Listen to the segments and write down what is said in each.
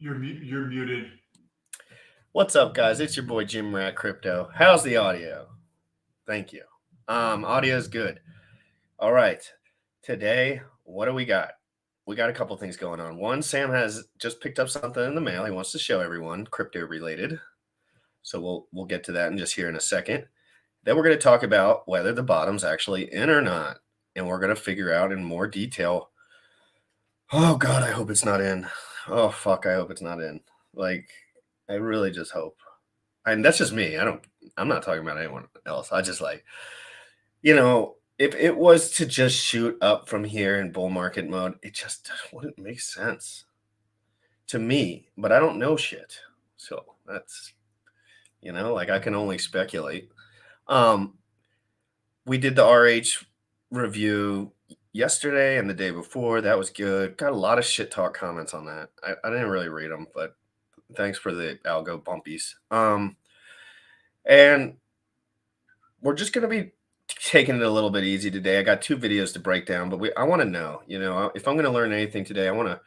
You're muted. What's up, guys? It's your boy Jim Rat Crypto. How's the audio? Thank you. Audio is good. All right. Today, what do we got? We got a couple things going on. One, Sam has just picked up something in the mail. He wants to show everyone, crypto related. So we'll get to that in just here in a second. Then we're going to talk about whether the bottom's actually in or not, and we're going to figure out in more detail. Oh God, I hope it's not in. Oh fuck, I hope it's not in. Like, I really just hope. And that's just me. I'm not talking about anyone else. I just like, if it was to just shoot up from here in bull market mode, it just wouldn't make sense to me. But I don't know shit. So that's, like I can only speculate. We did the RH review yesterday and the day before. That was good. Got a lot of shit talk comments on that. I didn't really read them, but thanks for the algo bumpies. And we're just going to be taking it a little bit easy today. I got 2 videos to break down, but I want to know, if I'm going to learn anything today, I want to,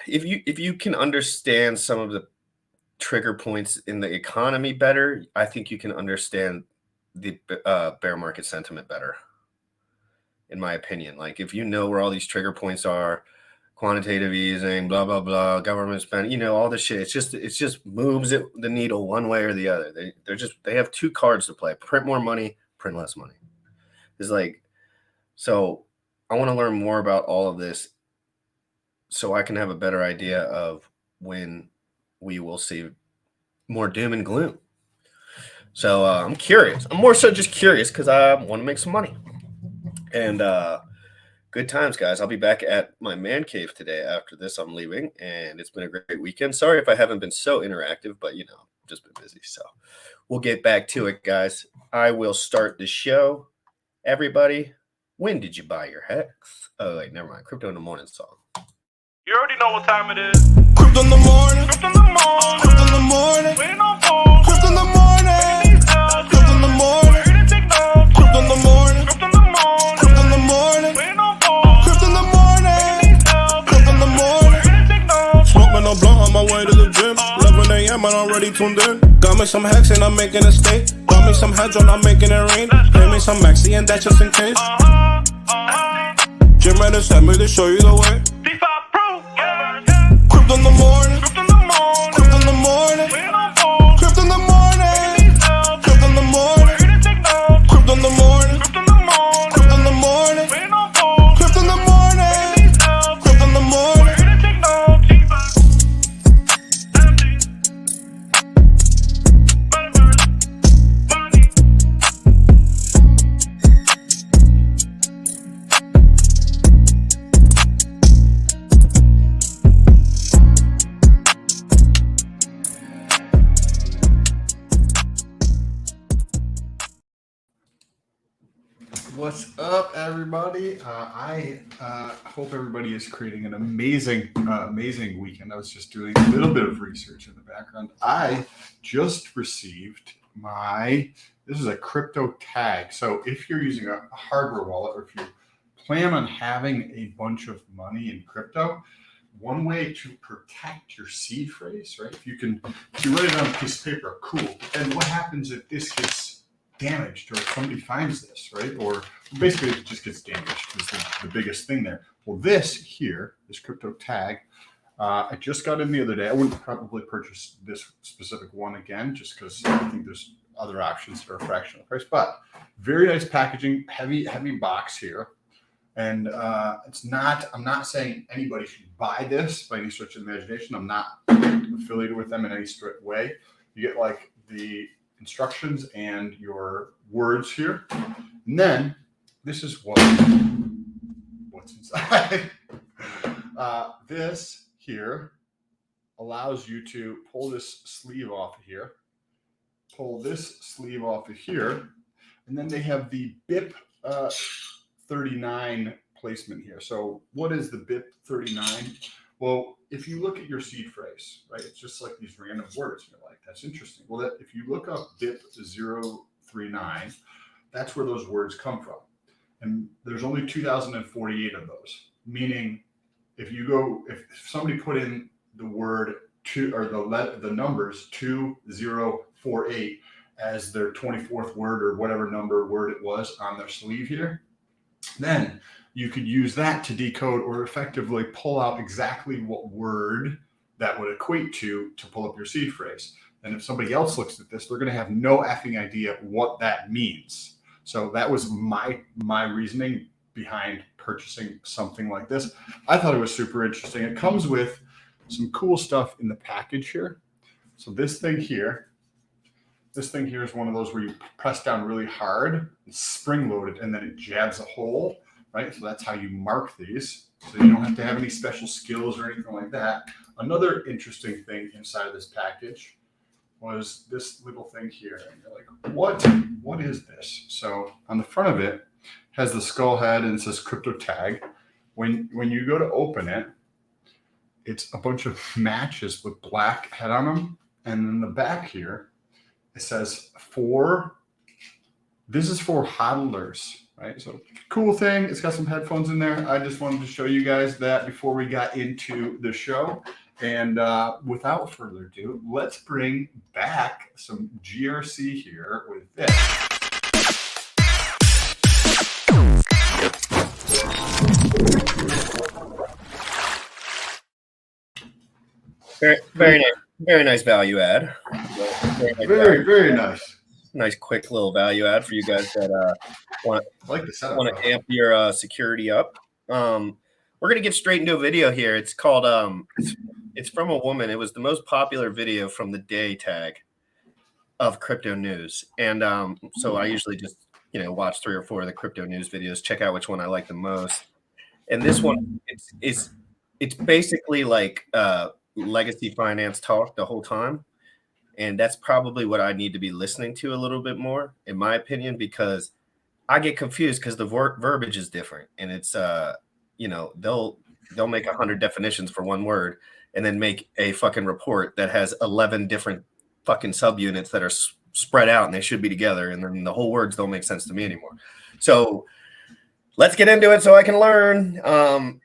if you can understand some of the trigger points in the economy better, I think you can understand the bear market sentiment better, in my opinion. Like, if you know where all these trigger points are, quantitative easing, blah, blah, blah, government spending, all this shit. It just moves the needle one way or the other. They have 2 cards to play: print more money, print less money. It's like, so I want to learn more about all of this so I can have a better idea of when we will see more doom and gloom. So I'm curious. I'm more so just curious because I want to make some money. And good times, guys. I'll be back at my man cave today. After this, I'm leaving, and it's been a great weekend. Sorry if I haven't been so interactive, but just been busy. So we'll get back to it, guys. I will start the show. Everybody, when did you buy your Hex? Oh, wait, never mind. Crypto in the Morning song. You already know what time it is. Crypto in the morning. Crypto in the morning. Crypto in the morning. Waiting on phone. Crypto in the morning. Crypto in the morning. Here to take notes. Crypto in the morning. Crypto in the morning. Crypto in the morning. Waiting on phone. Crypto in the morning. Crypto in the morning. Here to take notes. Smoking a blunt on my way to the gym. 11 a.m. and I'm already tuned in. Got me some Hex and I'm making a stay. Got me some heads on, I'm making it rain. Pay me some Maxi and that's just in case. Jim Reddit sent me to show you the way. D5 Pro. Crypto in the morning. Crypto in the morning. Crypto in the morning. Waiting on phone. Crypto in the morning. Crypto in the morning. Here to take notes. Crypto in the morning. Crypto in the morning. Crypto in the morning. Waiting on phone. Crypto in the morning. Crypto in the morning. Here to take notes. What's up, everybody? I hope everybody is creating an amazing weekend. I was just doing a little bit of research in the background. I just received this is a crypto tag. So if you're using a hardware wallet, or if you plan on having a bunch of money in crypto, one way to protect your seed phrase, right? If you write it on a piece of paper, cool. And what happens if this gets damaged, or if somebody finds this, right? Or basically it just gets damaged is the biggest thing there. Well, this crypto tag, I just got in the other day. I wouldn't probably purchase this specific one again, just because I think there's other options for a fraction of the price, but very nice packaging, heavy box here. And I'm not saying anybody should buy this by any stretch of the imagination. I'm not affiliated with them in any strict way. You get like the instructions and your words here, and then this is what's inside. This here allows you to pull this sleeve off of here, and then they have the BIP 39 placement here. So what is the BIP 39? Well, if you look at your seed phrase, right, it's just like these random words. You're like, that's interesting. Well, if you look up BIP 039, that's where those words come from. And there's only 2,048 of those. Meaning, if somebody put in the word two or the numbers 2048 as their 24th word or whatever number word it was on their sleeve here, then you could use that to decode or effectively pull out exactly what word that would equate to pull up your seed phrase. And if somebody else looks at this, they're going to have no effing idea what that means. So that was my reasoning behind purchasing something like this. I thought it was super interesting. It comes with some cool stuff in the package here. So this thing here is one of those where you press down really hard, it's spring loaded, and then it jabs a hole, right? So that's how you mark these. So you don't have to have any special skills or anything like that. Another interesting thing inside of this package was this little thing here. And you're like, what is this? So on the front of it has the skull head and it says crypto tag. When you go to open it, it's a bunch of matches with black head on them. And in the back here, it says this is for hodlers, right? So cool thing. It's got some headphones in there. I just wanted to show you guys that before we got into the show. And without further ado, let's bring back some GRC here with this. Very nice value add. Very nice. Nice quick little value add for you guys that want to amp your security up. We're gonna get straight into a video here. It's called it's from a woman. It was the most popular video from the day tag of crypto news, and so I usually just watch 3 or 4 of the crypto news videos, check out which one I like the most. And this one, it's basically like legacy finance talk the whole time. And that's probably what I need to be listening to a little bit more, in my opinion, because I get confused because the verbiage is different. And it's, they'll make 100 definitions for one word and then make a fucking report that has 11 different fucking subunits that are spread out and they should be together. And then the whole words don't make sense to me anymore. So let's get into it so I can learn.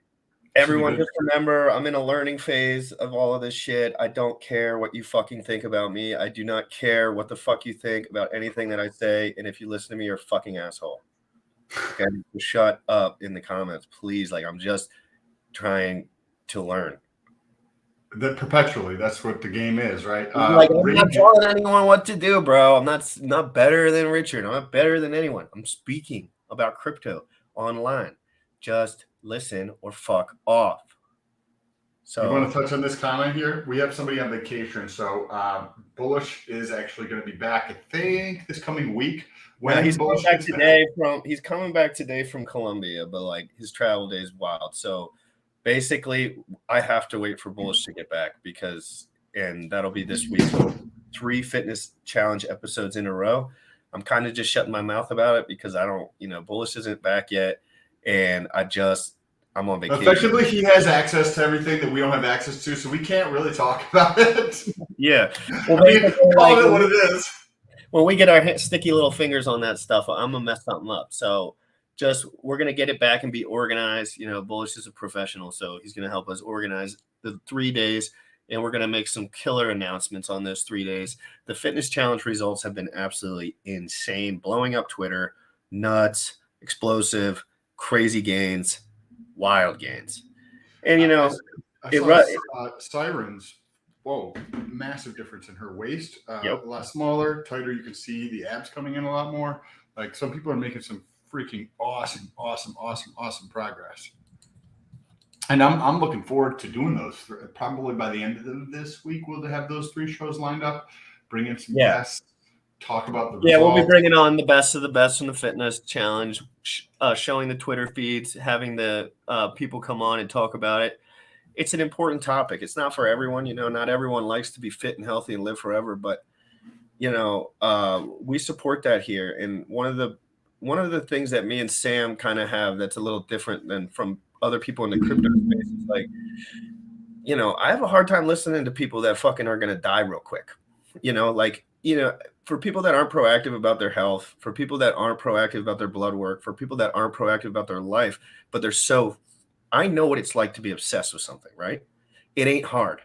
Everyone just remember, I'm in a learning phase of all of this shit. I don't care what you fucking think about me. I do not care what the fuck you think about anything that I say. And if you listen to me, you're a fucking asshole. Okay? Shut up in the comments, please. Like, I'm just trying to learn. That perpetually, that's what the game is, right? I'm not telling anyone what to do, bro. I'm not better than Richard. I'm not better than anyone. I'm speaking about crypto online. Just listen or fuck off. So you want to touch on this comment here? We have somebody on vacation, so Bullish is actually going to be back, I think, this coming week. When he's coming back today from Colombia, but like his travel day is wild. So basically, I have to wait for Bullish to get back and that'll be this week. 3 fitness challenge episodes in a row. I'm kind of just shutting my mouth about it because I don't, Bullish isn't back yet. And I'm on vacation. Effectively, he has access to everything that we don't have access to, so we can't really talk about it. Yeah. Well, call it what it is. When we get our sticky little fingers on that stuff, I'm going to mess something up. So we're going to get it back and be organized. Bullish is a professional, so he's going to help us organize the 3 days, and we're going to make some killer announcements on those 3 days. The fitness challenge results have been absolutely insane, blowing up Twitter, nuts, explosive, crazy gains, wild gains. And Sirens, whoa, massive difference in her waist. Yep. A lot smaller, tighter. You can see the abs coming in a lot more. Like, some people are making some freaking awesome progress. And I'm looking forward to doing those. Probably by the end of this week, we'll have those 3 shows lined up. Bring in some guests. Talk about the results. We'll be bringing on the best of the best from the fitness challenge, showing the Twitter feeds, having the people come on and talk about it. It's an important topic. It's not for everyone. Not everyone likes to be fit and healthy and live forever, but we support that here. And one of the things that me and Sam kind of have that's a little different than from other people in the crypto space is like, I have a hard time listening to people that fucking are going to die real quick. For people that aren't proactive about their health, for people that aren't proactive about their blood work, for people that aren't proactive about their life, but I know what it's like to be obsessed with something, right? It ain't hard.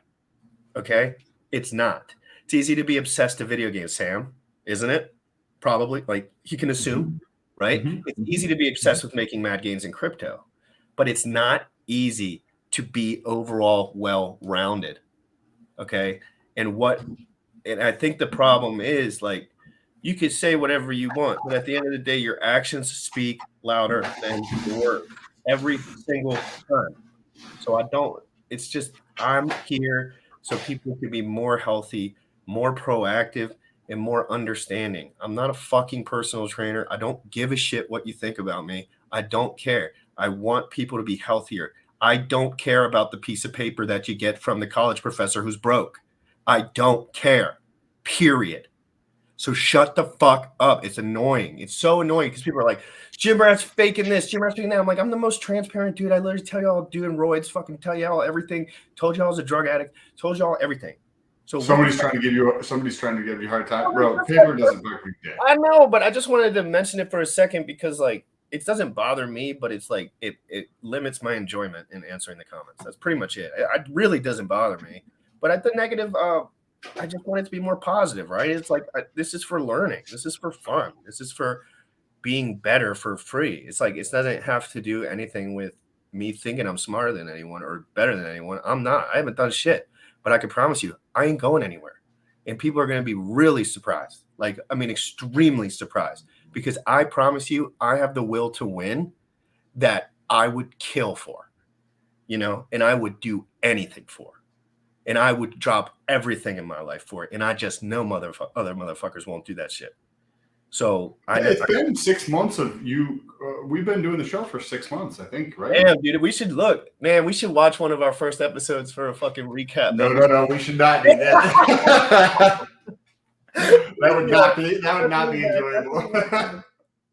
Okay, it's not. It's easy to be obsessed to video games, Sam, isn't it? Probably. Like you can assume, right? Mhm. It's easy to be obsessed with making mad gains in crypto, but it's not easy to be overall well-rounded. Okay, and I think the problem is like you could say whatever you want, but at the end of the day, your actions speak louder than your words every single time. So I don't, it's just, I'm here so people can be more healthy, more proactive, and more understanding. I'm not a fucking personal trainer. I don't give a shit what you think about me. I don't care. I want people to be healthier. I don't care about the piece of paper that you get from the college professor who's broke. I don't care. Period. So shut the fuck up. It's annoying. It's so annoying because people are like, Jim Rat's faking this, Jim Rat's faking that. I'm like, I'm the most transparent dude. I literally tell y'all doing roids, fucking tell y'all everything. Told y'all I was a drug addict. Told y'all everything. So Somebody's trying to give you a hard time, bro. Paper doesn't break me dick. I know, but I just wanted to mention it for a second because like it doesn't bother me, but it's like it limits my enjoyment in answering the comments. That's pretty much it. It really doesn't bother me. But at the negative, I just want it to be more positive, right? It's like this is for learning. This is for fun. This is for being better for free. It's like it doesn't have to do anything with me thinking I'm smarter than anyone or better than anyone. I'm not. I haven't done shit. But I can promise you, I ain't going anywhere. And people are going to be really surprised. Like, I mean, extremely surprised. Because I promise you, I have the will to win that I would kill for, you know, and I would do anything for. And I would drop everything in my life for it. And I just know other motherfuckers won't do that shit. So It's been 6 months of you. We've been doing the show for 6 months, I think, right? Damn, dude, we should watch one of our first episodes for a fucking recap. No, we should not do that. that would not be enjoyable.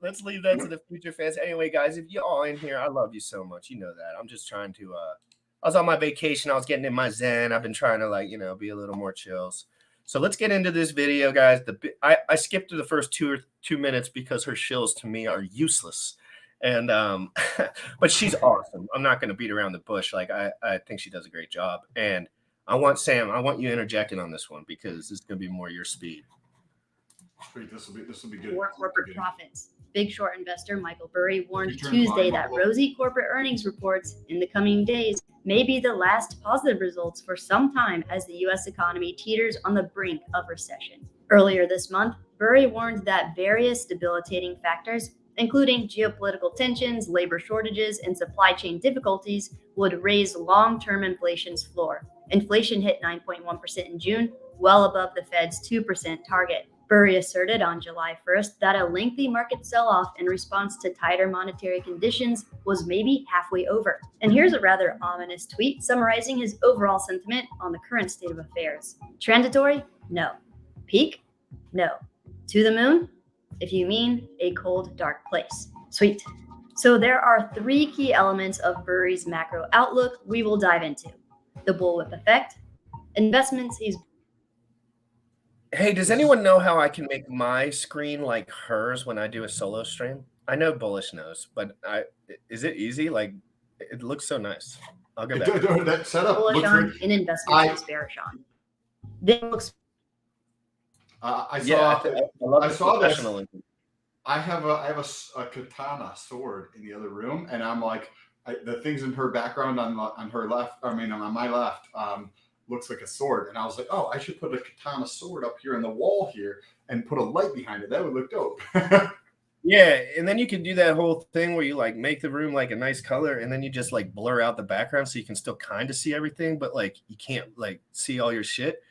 Let's leave that to the future fans. Anyway, guys, if you all in here, I love you so much. You know that. I'm just trying to I was on my vacation. I was getting in my zen. I've been trying to like, you know, be a little more chills. So let's get into this video, guys. I skipped through the first 2 minutes because her shills to me are useless. And but she's awesome. I'm not going to beat around the bush. Like I think she does a great job. And I want you interjecting on this one because this is going to be more your speed. Wait, this will be good. For corporate profits. Big short investor Michael Burry warned Tuesday that rosy corporate earnings reports in the coming days may be the last positive results for some time as the U.S. economy teeters on the brink of recession. Earlier this month, Burry warned that various debilitating factors, including geopolitical tensions, labor shortages, and supply chain difficulties, would raise long-term inflation's floor. Inflation hit 9.1% in June, well above the Fed's 2% target. Burry asserted on July 1st that a lengthy market sell-off in response to tighter monetary conditions was maybe halfway over. And here's a rather ominous tweet summarizing his overall sentiment on the current state of affairs. Transitory? No. Peak? No. To the moon? If you mean a cold, dark place. Sweet. So there are 3 key elements of Burry's macro outlook we will dive into. The bullwhip effect, investments he's... Hey, does anyone know how I can make my screen like hers when I do a solo stream? I know Bullish knows, but is it easy? Like, it looks so nice. I'll get back. That setup bullish looks on, great. in investments he's bearish on. This looks... I Yeah, saw I saw this. this. I have a katana sword in the other room, and I'm like, the things in her background on her left. I mean, on my left. Looks like a sword, and I was like, oh, I should put a katana sword up here in the wall here and put a light behind it. That would look dope. Yeah, and then you can do that whole thing where you like make the room like a nice color, and then you just like blur out the background so you can still kind of see everything, but like you can't like see all your shit.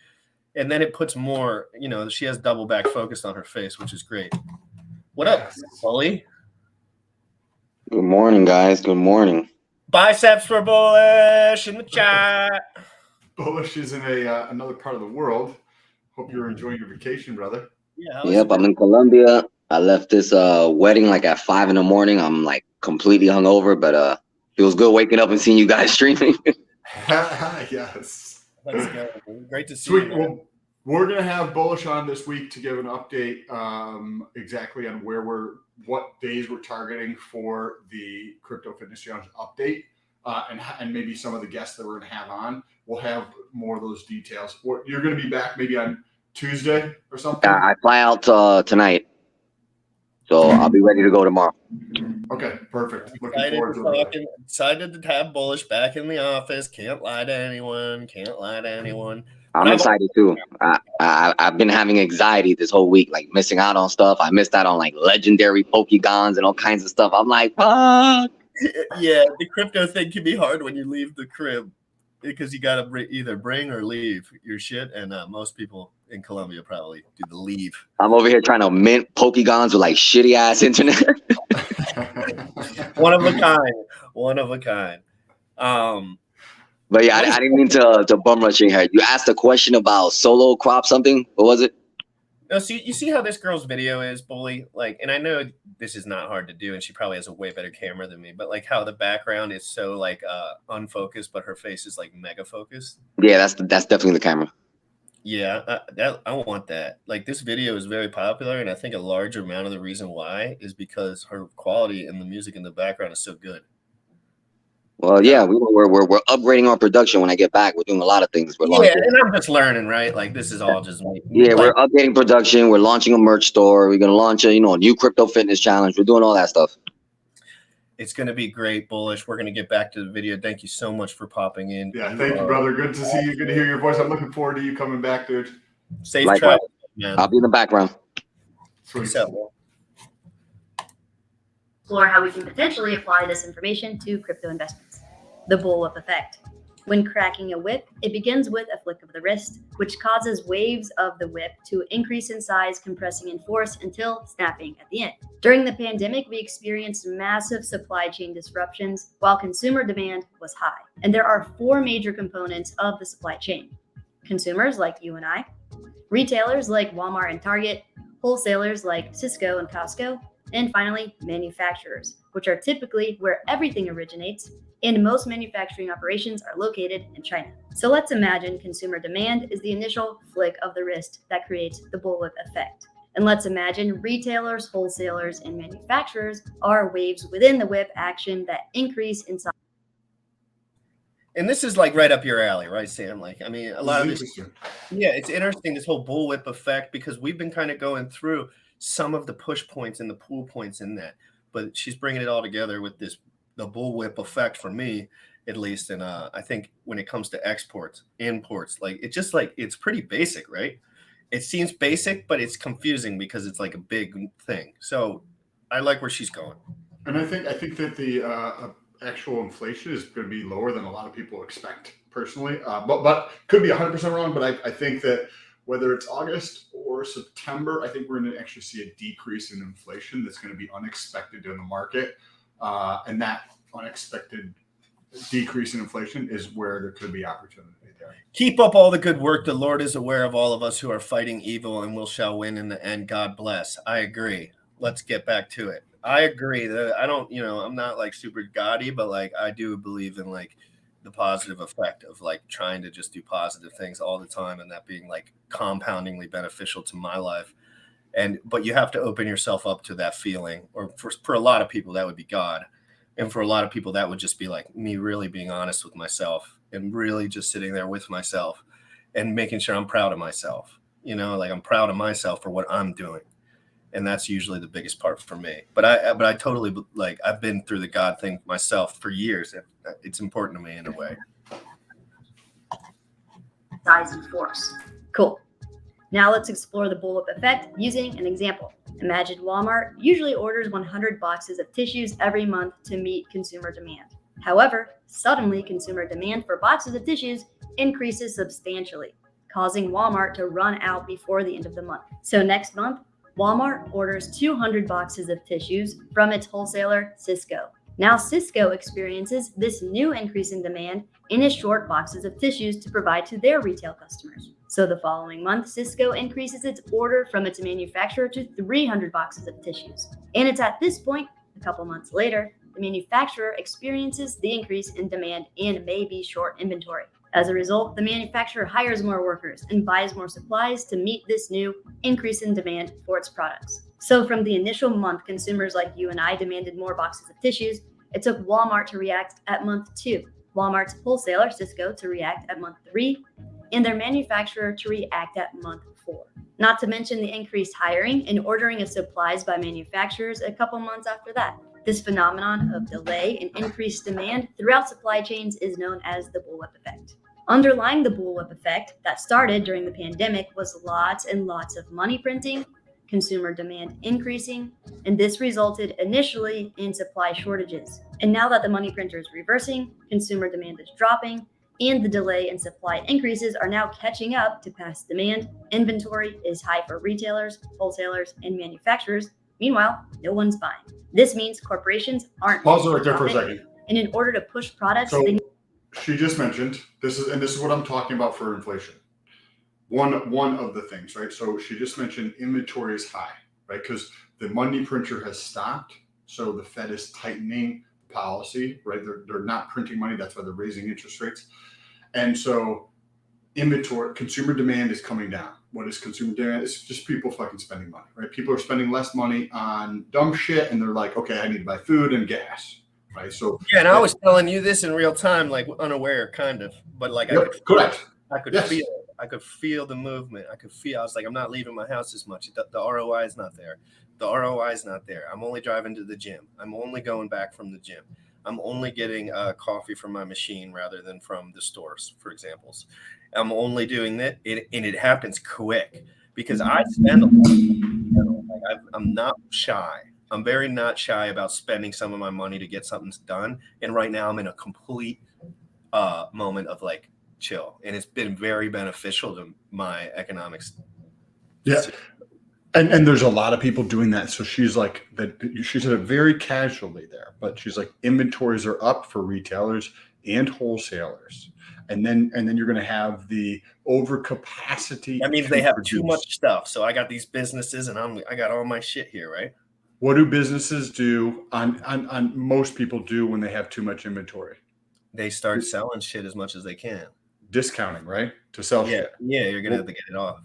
And then it puts more, you know, she has double back focused on her face, which is great. What up, Bully? Good morning, guys. Good morning. Biceps for Bullish in the chat. Bullish is in another part of the world. Hope you're enjoying your vacation, brother. Yeah. Yep, I'm in Colombia. I left this wedding like at 5 a.m. I'm like completely hungover, but feels good waking up and seeing you guys streaming. Yes. Let's go. Great to see Sweet. you. Well, we're gonna have Bullish on this week to give an update exactly on what days we're targeting for the Crypto Fitness Challenge update. and maybe some of the guests that we're going to have on, we'll have more of those details. You're going to be back maybe on Tuesday or something? I fly out tonight, so I'll be ready to go tomorrow. Okay, perfect. Looking forward to it. Excited to have Bullish back in the office. Can't lie to anyone. I'm excited too. I've been having anxiety this whole week, like missing out on stuff. I missed out on like legendary Pokegons and all kinds of stuff. I'm like, fuck. Yeah, the crypto thing can be hard when you leave the crib because you got to either bring or leave your shit. And most people in Colombia probably do the leave. I'm over here trying to mint Pokegons with like shitty ass internet. One of a kind. But yeah, I didn't mean to bum rush your head. You asked a question about solo crop something. What was it? No, so you see how this girl's video is, Bully? Like, and I know this is not hard to do, and she probably has a way better camera than me, but like how the background is so like unfocused, but her face is like mega focused. Yeah, that's definitely the camera. Yeah, I want that. Like, this video is very popular, and I think a large amount of the reason why is because her quality and the music in the background is so good. Well, yeah, we're upgrading our production. When I get back, we're doing a lot of things. And I'm just learning, right? Like, this is all just me. Yeah, we're updating production. We're launching a merch store. We're gonna launch a new crypto fitness challenge. We're doing all that stuff. It's gonna be great, Bullish. We're gonna get back to the video. Thank you so much for popping in. Yeah, thank you, brother. Good to see you. Good to hear your voice. I'm looking forward to you coming back, dude. Safe travel, man. I'll be in the background. Sweet. Explore how we can potentially apply this information to crypto investments. The bullwhip effect. When cracking a whip, it begins with a flick of the wrist, which causes waves of the whip to increase in size, compressing in force until snapping at the end. During the pandemic, we experienced massive supply chain disruptions while consumer demand was high. And there are 4 major components of the supply chain: consumers like you and I, retailers like Walmart and Target, wholesalers like Cisco and Costco, and finally, manufacturers, which are typically where everything originates, and most manufacturing operations are located in China. So let's imagine consumer demand is the initial flick of the wrist that creates the bullwhip effect. And let's imagine retailers, wholesalers, and manufacturers are waves within the whip action that increase in size. And this is like right up your alley, right, Sam? Like, I mean, a lot of this. Yeah, it's interesting, this whole bullwhip effect, because we've been kind of going through some of the push points and the pull points in that, but she's bringing it all together with the bullwhip effect for me, at least. And I think when it comes to exports, imports, like it's pretty basic, right? It seems basic, but it's confusing because it's like a big thing. So I like where she's going. And I think that the actual inflation is going to be lower than a lot of people expect, personally. But could be 100% wrong. But I think that whether it's August or September, I think we're going to actually see a decrease in inflation that's going to be unexpected in the market. And that unexpected decrease in inflation is where there could be opportunity there. Keep up all the good work. The Lord is aware of all of us who are fighting evil, and we shall win in the end. God bless. I agree. Let's get back to it. I agree that I don't, I'm not like super gaudy, but like I do believe in like the positive effect of like trying to just do positive things all the time, and that being like compoundingly beneficial to my life. But you have to open yourself up to that feeling, or for a lot of people that would be God, and for a lot of people that would just be like me really being honest with myself and really just sitting there with myself and making sure I'm proud of myself. Like I'm proud of myself for what I'm doing, and that's usually the biggest part for me. But I totally, like, I've been through the God thing myself for years, and it's important to me in a way. Size and force. Cool. Now let's explore the bullwhip effect using an example. Imagine Walmart usually orders 100 boxes of tissues every month to meet consumer demand. However, suddenly consumer demand for boxes of tissues increases substantially, causing Walmart to run out before the end of the month. So next month, Walmart orders 200 boxes of tissues from its wholesaler, Cisco. Now Cisco experiences this new increase in demand and is short boxes of tissues to provide to their retail customers. So the following month, Cisco increases its order from its manufacturer to 300 boxes of tissues. And it's at this point, a couple months later, the manufacturer experiences the increase in demand and may be short inventory. As a result, the manufacturer hires more workers and buys more supplies to meet this new increase in demand for its products. So from the initial month, consumers like you and I demanded more boxes of tissues. It took Walmart to react at month 2, Walmart's wholesaler, Cisco, to react at month 3, and their manufacturer to react at month 4. Not to mention the increased hiring and ordering of supplies by manufacturers a couple months after that. This phenomenon of delay and increased demand throughout supply chains is known as the bullwhip effect. Underlying the bullwhip effect that started during the pandemic was lots and lots of money printing, consumer demand increasing, and this resulted initially in supply shortages. And now that the money printer is reversing, consumer demand is dropping, and the delay in supply increases are now catching up to past demand. Inventory is high for retailers, wholesalers, and manufacturers. Meanwhile, no one's buying. This means corporations aren't. Pause it right there for a second. And in order to push products, So she just mentioned this is what I'm talking about for inflation. One of the things, right? So she just mentioned inventory is high, right? Because the money printer has stopped. So the Fed is tightening policy, right? They're not printing money. That's why they're raising interest rates. And so inventory, consumer demand is coming down. What is consumer demand? It's just people fucking spending money, right? People are spending less money on dumb shit, and they're like, okay, I need to buy food and gas, right? So Yeah, and I was telling you this in real time, like unaware, kind of, but like yep, correct. I could Yes. feel it. I could feel the movement. I was like, I'm not leaving my house as much. The ROI is not there. The ROI is not there. I'm only driving to the gym. I'm only going back from the gym. I'm only getting coffee from my machine rather than from the stores, for examples. I'm only doing that, and it happens quick because I spend a lot. Like I'm not shy. I'm very not shy about spending some of my money to get something done. And right now I'm in a complete moment of like chill, and it's been very beneficial to my economics. Yeah. And there's a lot of people doing that. So she's like that. She said it very casually there, but she's like inventories are up for retailers and wholesalers, and then you're going to have the overcapacity. That means they have too much stuff. So I got these businesses, and I got all my shit here, right? What do businesses do? On most people do when they have too much inventory. They start selling shit as much as they can. Discounting, right? To sell shit. Yeah, you're gonna have to get it off.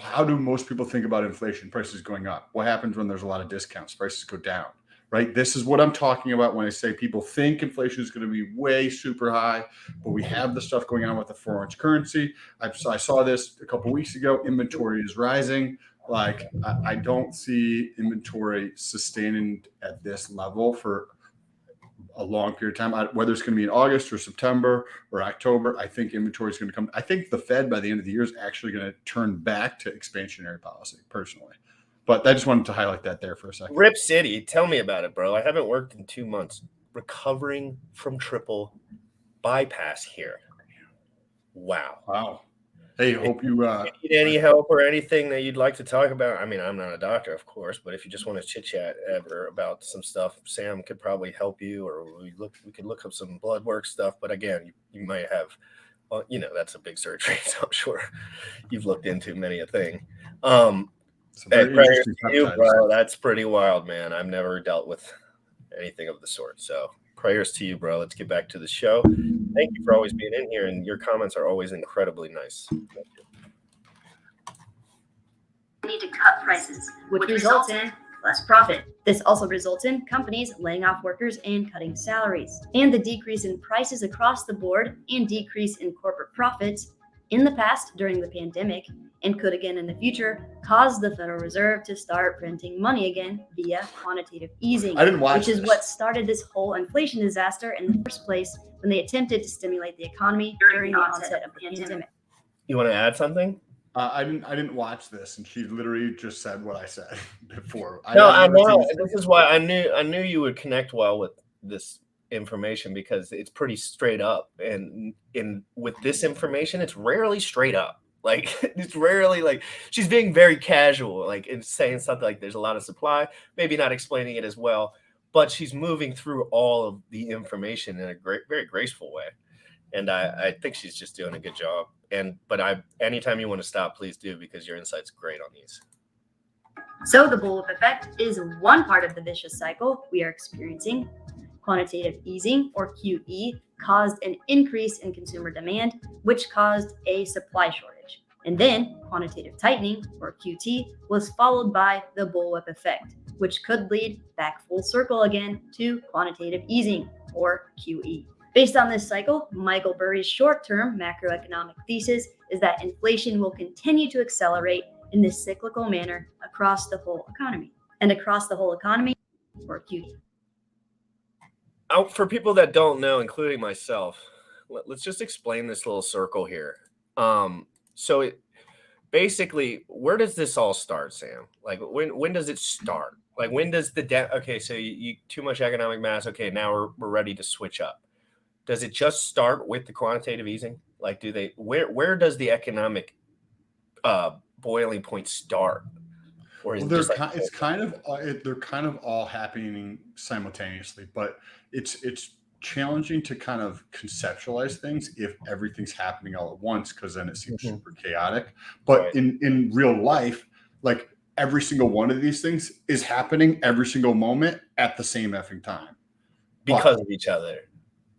How do most people think about inflation? Prices going up. What happens when there's a lot of discounts? Prices go down, right? This is what I'm talking about when I say people think inflation is going to be way super high, but we have the stuff going on with the foreign currency. I saw this a couple weeks ago. Inventory is rising. Like I don't see inventory sustaining at this level for a long period of time, whether it's going to be in August or September or October. I think inventory is going to come. I think the Fed by the end of the year is actually going to turn back to expansionary policy personally. But I just wanted to highlight that there for a second. Rip City, tell me about it, bro. I haven't worked in 2 months. Recovering from triple bypass here. Wow. Hey, hope you need any help or anything that you'd like to talk about. I mean, I'm not a doctor, of course, but if you just want to chit chat ever about some stuff, Sam could probably help you, or we could look up some blood work stuff. But again, you might have, well, that's a big surgery, so I'm sure you've looked into many a thing. Hey, prayers to you, bro. That's pretty wild, man. I've never dealt with anything of the sort. So prayers to you, bro. Let's get back to the show. Thank you for always being in here, and your comments are always incredibly nice. Need to cut prices, which results in less profit. This also results in companies laying off workers and cutting salaries. And the decrease in prices across the board and decrease in corporate profits in the past during the pandemic and could again in the future cause the Federal Reserve to start printing money again via quantitative easing, which is what started this whole inflation disaster in the first place when they attempted to stimulate the economy during the onset of the pandemic. You want to add something? I didn't watch this, and she literally just said what I said before. I know. This is why I knew you would connect well with this information, because it's pretty straight up, and with this information, it's rarely straight up. Like it's rarely like she's being very casual, like and saying something like there's a lot of supply, maybe not explaining it as well, but she's moving through all of the information in a very graceful way. And I think she's just doing a good job. But anytime you want to stop, please do, because your insight's great on these. So the bullwhip effect is one part of the vicious cycle we are experiencing. Quantitative easing, or QE, caused an increase in consumer demand, which caused a supply shortage. And then quantitative tightening, or QT, was followed by the bullwhip effect, which could lead back full circle again to quantitative easing, or QE. Based on this cycle, Michael Burry's short-term macroeconomic thesis is that inflation will continue to accelerate in this cyclical manner across the whole economy. And across the whole economy, or QE. For people that don't know, including myself, let's just explain this little circle here. So basically, where does this all start, Sam? Like, when does it start? Like, when does the debt? Okay, so you too much economic mass. Okay, now we're ready to switch up. Does it just start with the quantitative easing? Like, do they where does the economic boiling point start? Or is Well, it just it's kind of they're kind of all happening simultaneously, but it's challenging to kind of conceptualize things if everything's happening all at once, because then it seems super chaotic. But Right. in real life, like every single one of these things is happening every single moment at the same effing time because of each other?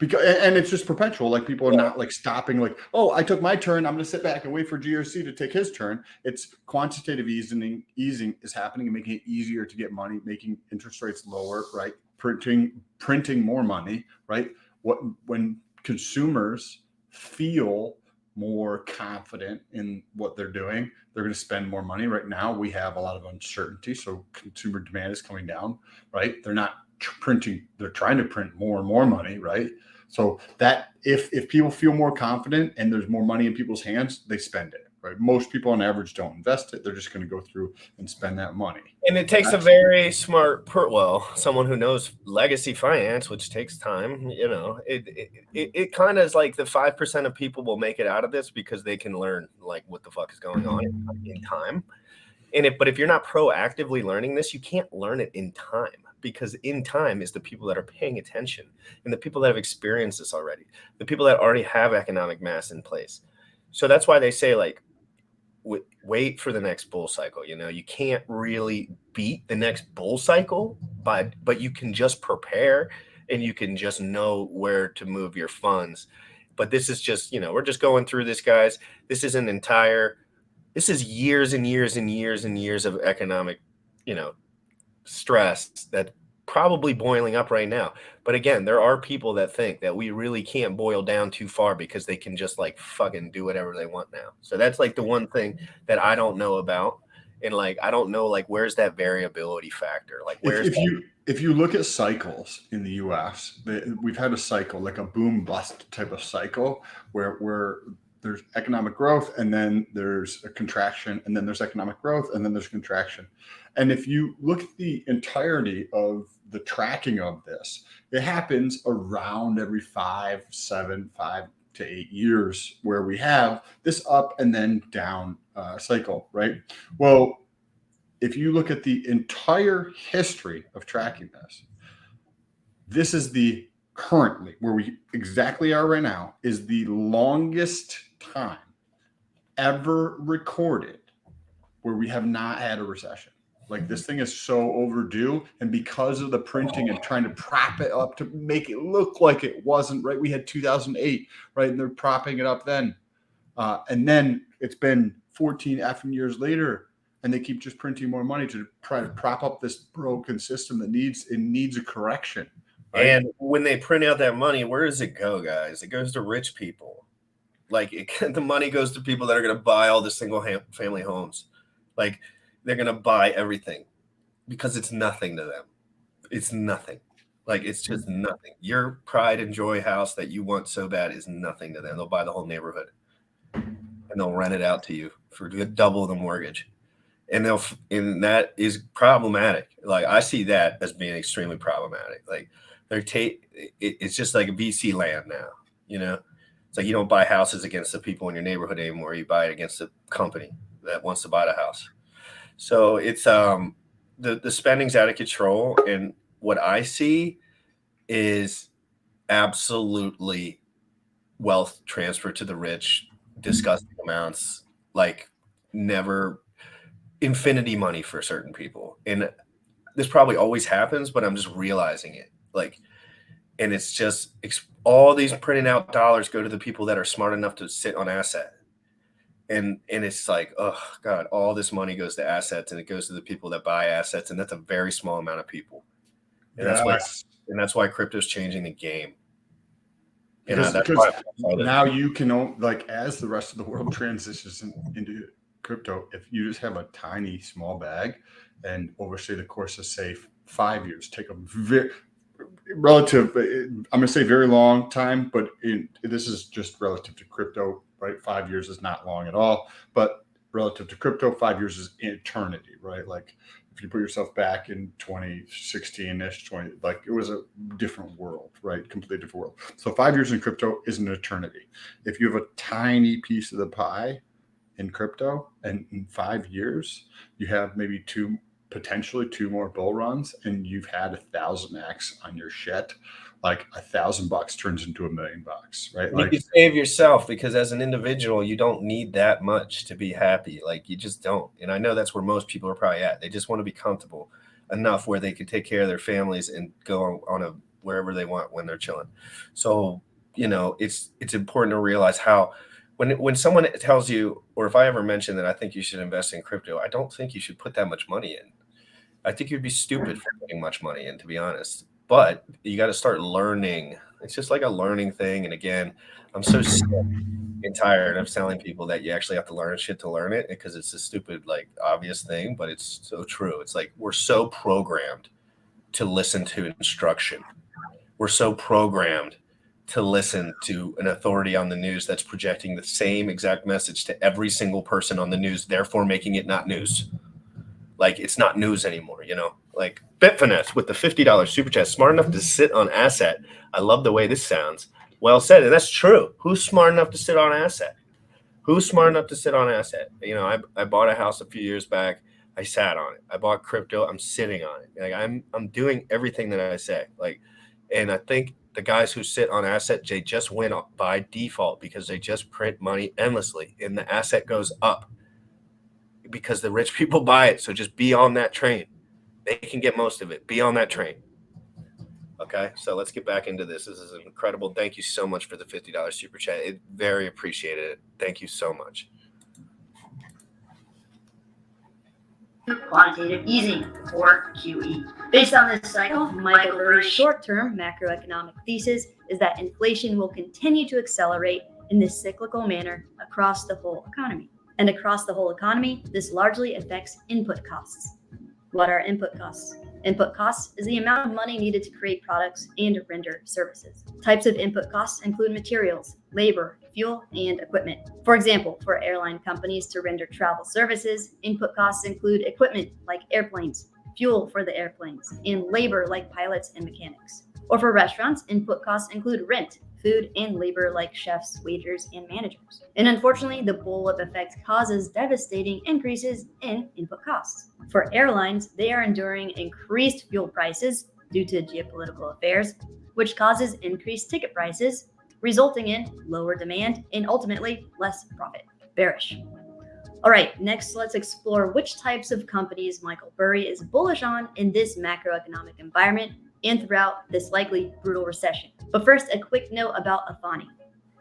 And it's just perpetual. Like people are not like stopping, like, oh, I took my turn, I'm going to sit back and wait for GRC to take his turn. It's quantitative easing is happening and making it easier to get money, making interest rates lower, right? Printing more money, right? When consumers feel more confident in what they're doing, they're going to spend more money. Right now we have a lot of uncertainty, so consumer demand is coming down, right? They're not printing, they're trying to print more and more money, right? So that if people feel more confident and there's more money in people's hands, they spend it, right? Most people on average don't invest it. They're just going to go through and spend that money. And it takes a very smart, someone who knows legacy finance, which takes time. You know, it kind of is like the 5% of people will make it out of this because they can learn like what the fuck is going on in time. But if you're not proactively learning this, you can't learn it in time, because in time is the people that are paying attention and the people that have experienced this already, the people that already have economic mass in place. So that's why they say, like, wait for the next bull cycle. You know, you can't really beat the next bull cycle, but you can just prepare and you can just know where to move your funds. But this is just, we're just going through this, guys. This is this is years and years and years and years of economic, stress that probably boiling up right now. But again, there are people that think that we really can't boil down too far because they can just like fucking do whatever they want now. So that's like the one thing that I don't know about. And like, I don't know, like, where's that variability factor? Like, if you look at cycles in the US, we've had a cycle, like a boom bust type of cycle where there's economic growth and then there's a contraction and then there's economic growth and then there's contraction. And if you look at the entirety of the tracking of this, it happens around every 5 to 8 years where we have this up and then down cycle, right? Well, if you look at the entire history of tracking this is the currently where we exactly are right now is the longest time ever recorded where we have not had a recession. Like, this thing is so overdue, and because of the printing and trying to prop it up to make it look like it wasn't, right? We had 2008, right? And they're propping it up then. And then it's been 14 effing years later, and they keep just printing more money to try to prop up this broken system that needs a correction. Right? And when they print out that money, where does it go, guys? It goes to rich people. Like, the money goes to people that are going to buy all the single family homes. Like, they're going to buy everything because it's nothing to them. It's nothing. Like, it's just nothing. Your pride and joy house that you want so bad is nothing to them. They'll buy the whole neighborhood and they'll rent it out to you for double the mortgage. And that is problematic. Like, I see that as being extremely problematic. Like, it's just like a VC land now, It's like you don't buy houses against the people in your neighborhood anymore. You buy it against the company that wants to buy the house. So it's the spending's out of control, and what I see is absolutely wealth transfer to the rich, disgusting amounts, like never infinity money for certain people. And this probably always happens, but I'm just realizing it. Like, and it's just all these printed out dollars go to the people that are smart enough to sit on asset. and it's like, oh God, all this money goes to assets, and it goes to the people that buy assets, and that's a very small amount of people. And that's why crypto's changing the game. Because now you can, like, as the rest of the world transitions into crypto, if you just have a tiny small bag and over, say, the course of, say, 5 years, take a very relative, I'm going to say very long time, but this is just relative to crypto, right? 5 years is not long at all, but relative to crypto, 5 years is eternity, right? Like, if you put yourself back in 2016-ish, like, it was a different world, right? Completely different world. So 5 years in crypto is an eternity. If you have a tiny piece of the pie in crypto, and in 5 years, you have maybe potentially two more bull runs, and you've had 1,000x on your shit. Like, $1,000 turns into $1 million, right? Like, you can save yourself, because as an individual, you don't need that much to be happy. Like, you just don't. And I know that's where most people are probably at. They just want to be comfortable enough where they can take care of their families and go on a wherever they want when they're chilling. So, it's important to realize how, when someone tells you, or if I ever mention that I think you should invest in crypto, I don't think you should put that much money in. I think you'd be stupid for putting much money in, to be honest. But you got to start learning. It's just like a learning thing. And again, I'm so sick and tired of telling people that you actually have to learn shit to learn it, because it's a stupid, like, obvious thing, but it's so true. It's like, we're so programmed to listen to instruction. We're so programmed to listen to an authority on the news that's projecting the same exact message to every single person on the news, therefore making it not news. Like, it's not news anymore, like Bitfinesse with the $50 super chat, smart enough to sit on asset. I love the way this sounds. Well said. And that's true. Who's smart enough to sit on asset? Who's smart enough to sit on asset? I bought a house a few years back. I sat on it. I bought crypto. I'm sitting on it. Like, I'm doing everything that I say. Like, and I think the guys who sit on asset, they just win by default, because they just print money endlessly, and the asset goes up because the rich people buy it. So just be on that train. They can get most of it. Be on that train. Okay, so let's get back into this. This is incredible. Thank you so much for the $50 super chat. It very appreciated it. Thank you so much. Quantitative easing, or QE. Based on this cycle, Michael Burry's short-term macroeconomic thesis is that inflation will continue to accelerate in this cyclical manner across the whole economy. And across the whole economy, this largely affects input costs. What are input costs? Input costs is the amount of money needed to create products and render services. Types of input costs include materials, labor, fuel, and equipment. For example, for airline companies to render travel services, input costs include equipment like airplanes, fuel for the airplanes, and labor like pilots and mechanics. Or for restaurants, input costs include rent, food, and labor like chefs, waiters, and managers. And unfortunately, the bullwhip effect causes devastating increases in input costs. For airlines, they are enduring increased fuel prices due to geopolitical affairs, which causes increased ticket prices, resulting in lower demand and ultimately less profit. Bearish. All right, next let's explore which types of companies Michael Burry is bullish on in this macroeconomic environment and throughout this likely brutal recession. But first, a quick note about Afani.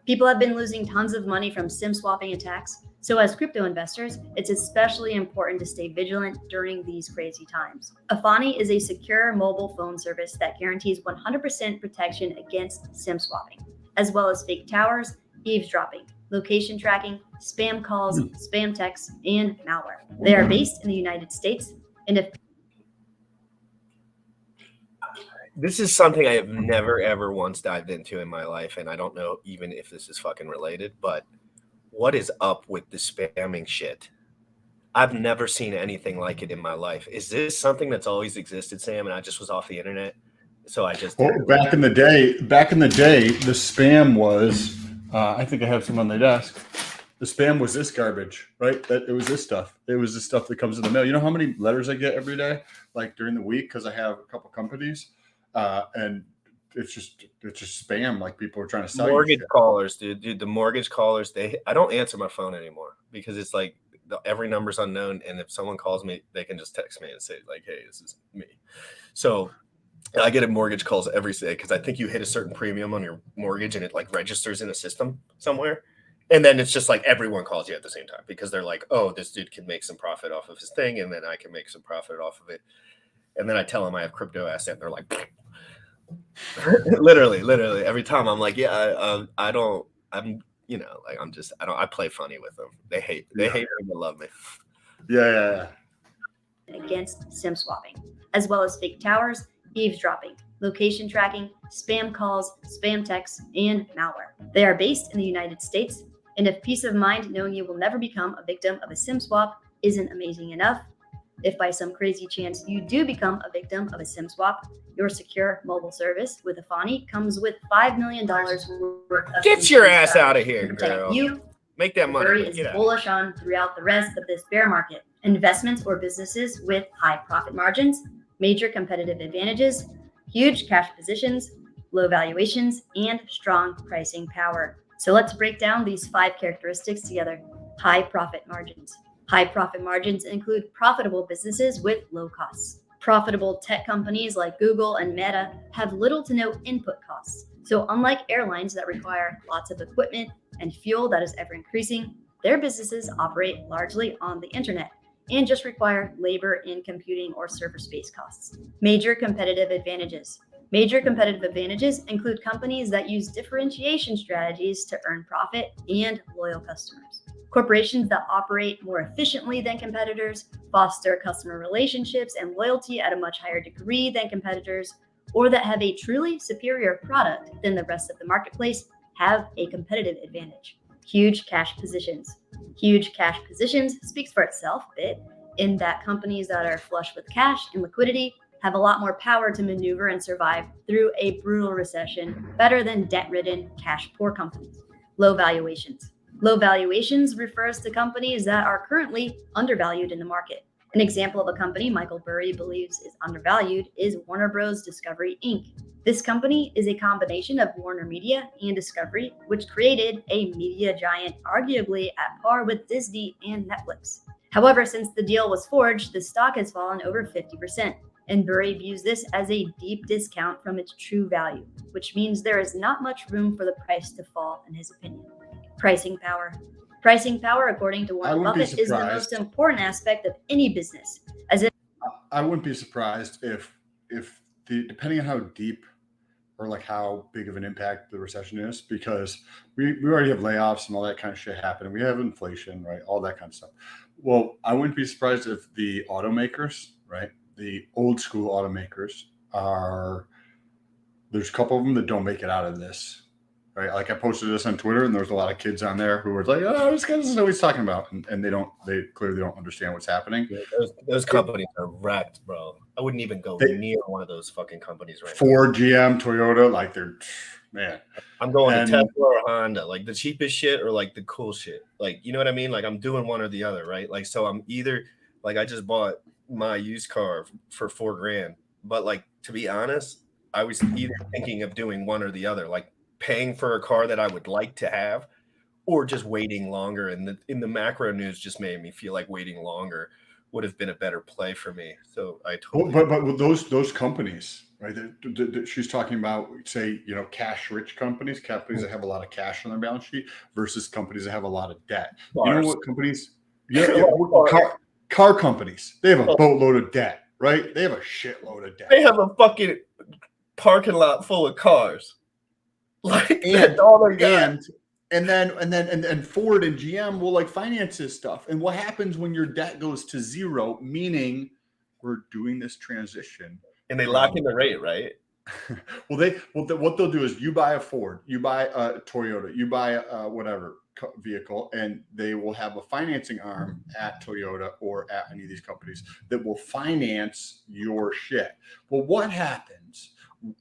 People have been losing tons of money from SIM swapping attacks, so as crypto investors, it's especially important to stay vigilant during these crazy times. Afani is a secure mobile phone service that guarantees 100% protection against SIM swapping, as well as fake towers, eavesdropping, location tracking, spam calls, spam texts, and malware. They are based in the United States, and if This is something I have never, ever once dived into in my life, and I don't know even if this is fucking related, but what is up with the spamming shit? I've never seen anything like it in my life. Is this something that's always existed, Sam, and I just was off the internet? So I just back in the day, the spam was, I think I have some on the desk. The spam was this garbage, right? It was this stuff. It was the stuff that comes in the mail. You know how many letters I get every day, like during the week, because I have a couple companies, and it's just spam. Like, people are trying to sell mortgage callers, dude. The mortgage callers, I don't answer my phone anymore, because it's like every number's unknown, and if someone calls me, they can just text me and say, like, hey, this is me. So I get mortgage calls every day, because I think you hit a certain premium on your mortgage and it like registers in a system somewhere, And then it's just like everyone calls you at the same time because they're like, oh, this dude can make some profit off of his thing, and then I can make some profit off of it. And then I tell them I have crypto asset, and they're like, literally every time I'm like, yeah, I don't, I'm, you know, like I play funny with them. They hate me, but love me. Yeah. Against SIM swapping, as well as fake towers, eavesdropping, location tracking, spam calls, spam texts, and malware. They are based in the United States, and if peace of mind knowing you will never become a victim of a SIM swap isn't amazing enough, if by some crazy chance you do become a victim of a SIM swap, your secure mobile service with Afani comes with $5 million worth of Get your ass out of here, girl. You make that money. Burry is bullish on throughout the rest of this bear market. Investments or businesses with high profit margins, major competitive advantages, huge cash positions, low valuations, and strong pricing power. So let's break down these 5 characteristics together. High profit margins. High profit margins include profitable businesses with low costs. Profitable tech companies like Google and Meta have little to no input costs. So unlike airlines that require lots of equipment and fuel that is ever increasing, their businesses operate largely on the internet and just require labor in computing or server space costs. Major competitive advantages. Major competitive advantages include companies that use differentiation strategies to earn profit and loyal customers. Corporations that operate more efficiently than competitors, foster customer relationships and loyalty at a much higher degree than competitors, or that have a truly superior product than the rest of the marketplace have a competitive advantage. Huge cash positions. Huge cash positions speaks for itself a bit in that companies that are flush with cash and liquidity have a lot more power to maneuver and survive through a brutal recession better than debt-ridden, cash-poor companies. Low valuations. Low valuations refers to companies that are currently undervalued in the market. An example of a company Michael Burry believes is undervalued is Warner Bros. Discovery, Inc. This company is a combination of Warner Media and Discovery, which created a media giant arguably at par with Disney and Netflix. However, since the deal was forged, the stock has fallen over 50%, and Burry views this as a deep discount from its true value, which means there is not much room for the price to fall, in his opinion. Pricing power. Pricing power, according to Warren Buffett, is the most important aspect of any business. I wouldn't be surprised if depending on how deep or like how big of an impact the recession is, because we already have layoffs and all that kind of shit happening. We have inflation, right? All that kind of stuff. Well, I wouldn't be surprised if the automakers, right? The old school automakers there's a couple of them that don't make it out of this. Right, like I posted this on Twitter, and there was a lot of kids on there who were like, "Oh, this guy doesn't know what he's talking about," and they clearly don't understand what's happening. Yeah, those companies are wrecked, bro. I wouldn't even go near one of those fucking companies right Ford, now. GM, Toyota, like they're man. I'm going to Tesla or Honda, like the cheapest shit or like the cool shit. Like, you know what I mean? Like I'm doing one or the other, right? Like, so I'm either like I just bought my used car for $4,000, but like to be honest, I was either thinking of doing one or the other, like paying for a car that I would like to have or just waiting longer. And in the macro news just made me feel like waiting longer would have been a better play for me. So I totally. But with those companies, right? She's talking about, say, you know, cash rich companies that have a lot of cash on their balance sheet versus companies that have a lot of debt. Bars. You know what companies? Car companies. They have a boatload of debt, right? They have a shitload of debt. They have a fucking parking lot full of cars. Like and Ford and GM will like finance this stuff. And what happens when your debt goes to zero, meaning we're doing this transition, and they lock in the rate, right? What they'll do is you buy a Ford, you buy a Toyota, you buy a whatever vehicle, and they will have a financing arm at Toyota or at any of these companies that will finance your shit. Well, what happens?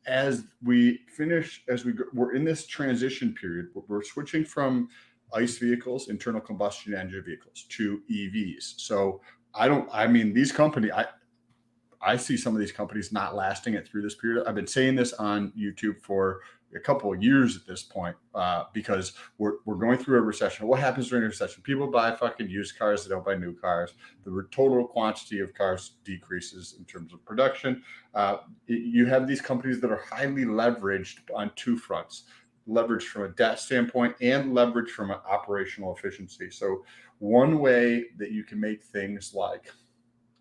As we're in this transition period, we're switching from ICE vehicles, internal combustion engine vehicles, to EVs. So these companies, I see some of these companies not lasting it through this period. I've been saying this on YouTube for a couple of years at this point, because we're going through a recession. What happens during a recession? People buy fucking used cars. They don't buy new cars. The total quantity of cars decreases in terms of production. You have these companies that are highly leveraged on two fronts. leverage from a debt standpoint and leverage from an operational efficiency. So one way that you can make things like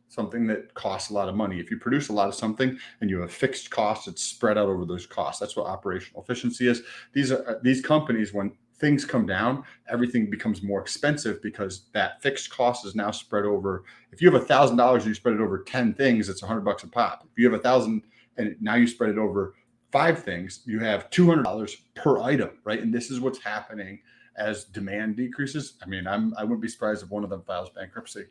something that costs a lot of money. If you produce a lot of something and you have fixed costs, it's spread out over those costs. That's what operational efficiency is. These companies, when things come down, everything becomes more expensive because that fixed cost is now spread over. If you have $1,000 and you spread it over 10 things, it's $100 a pop. If you have 1,000 and now you spread it over 5 things, you have $200 per item, right? And this is what's happening as demand decreases. I mean, I wouldn't be surprised if one of them files bankruptcy.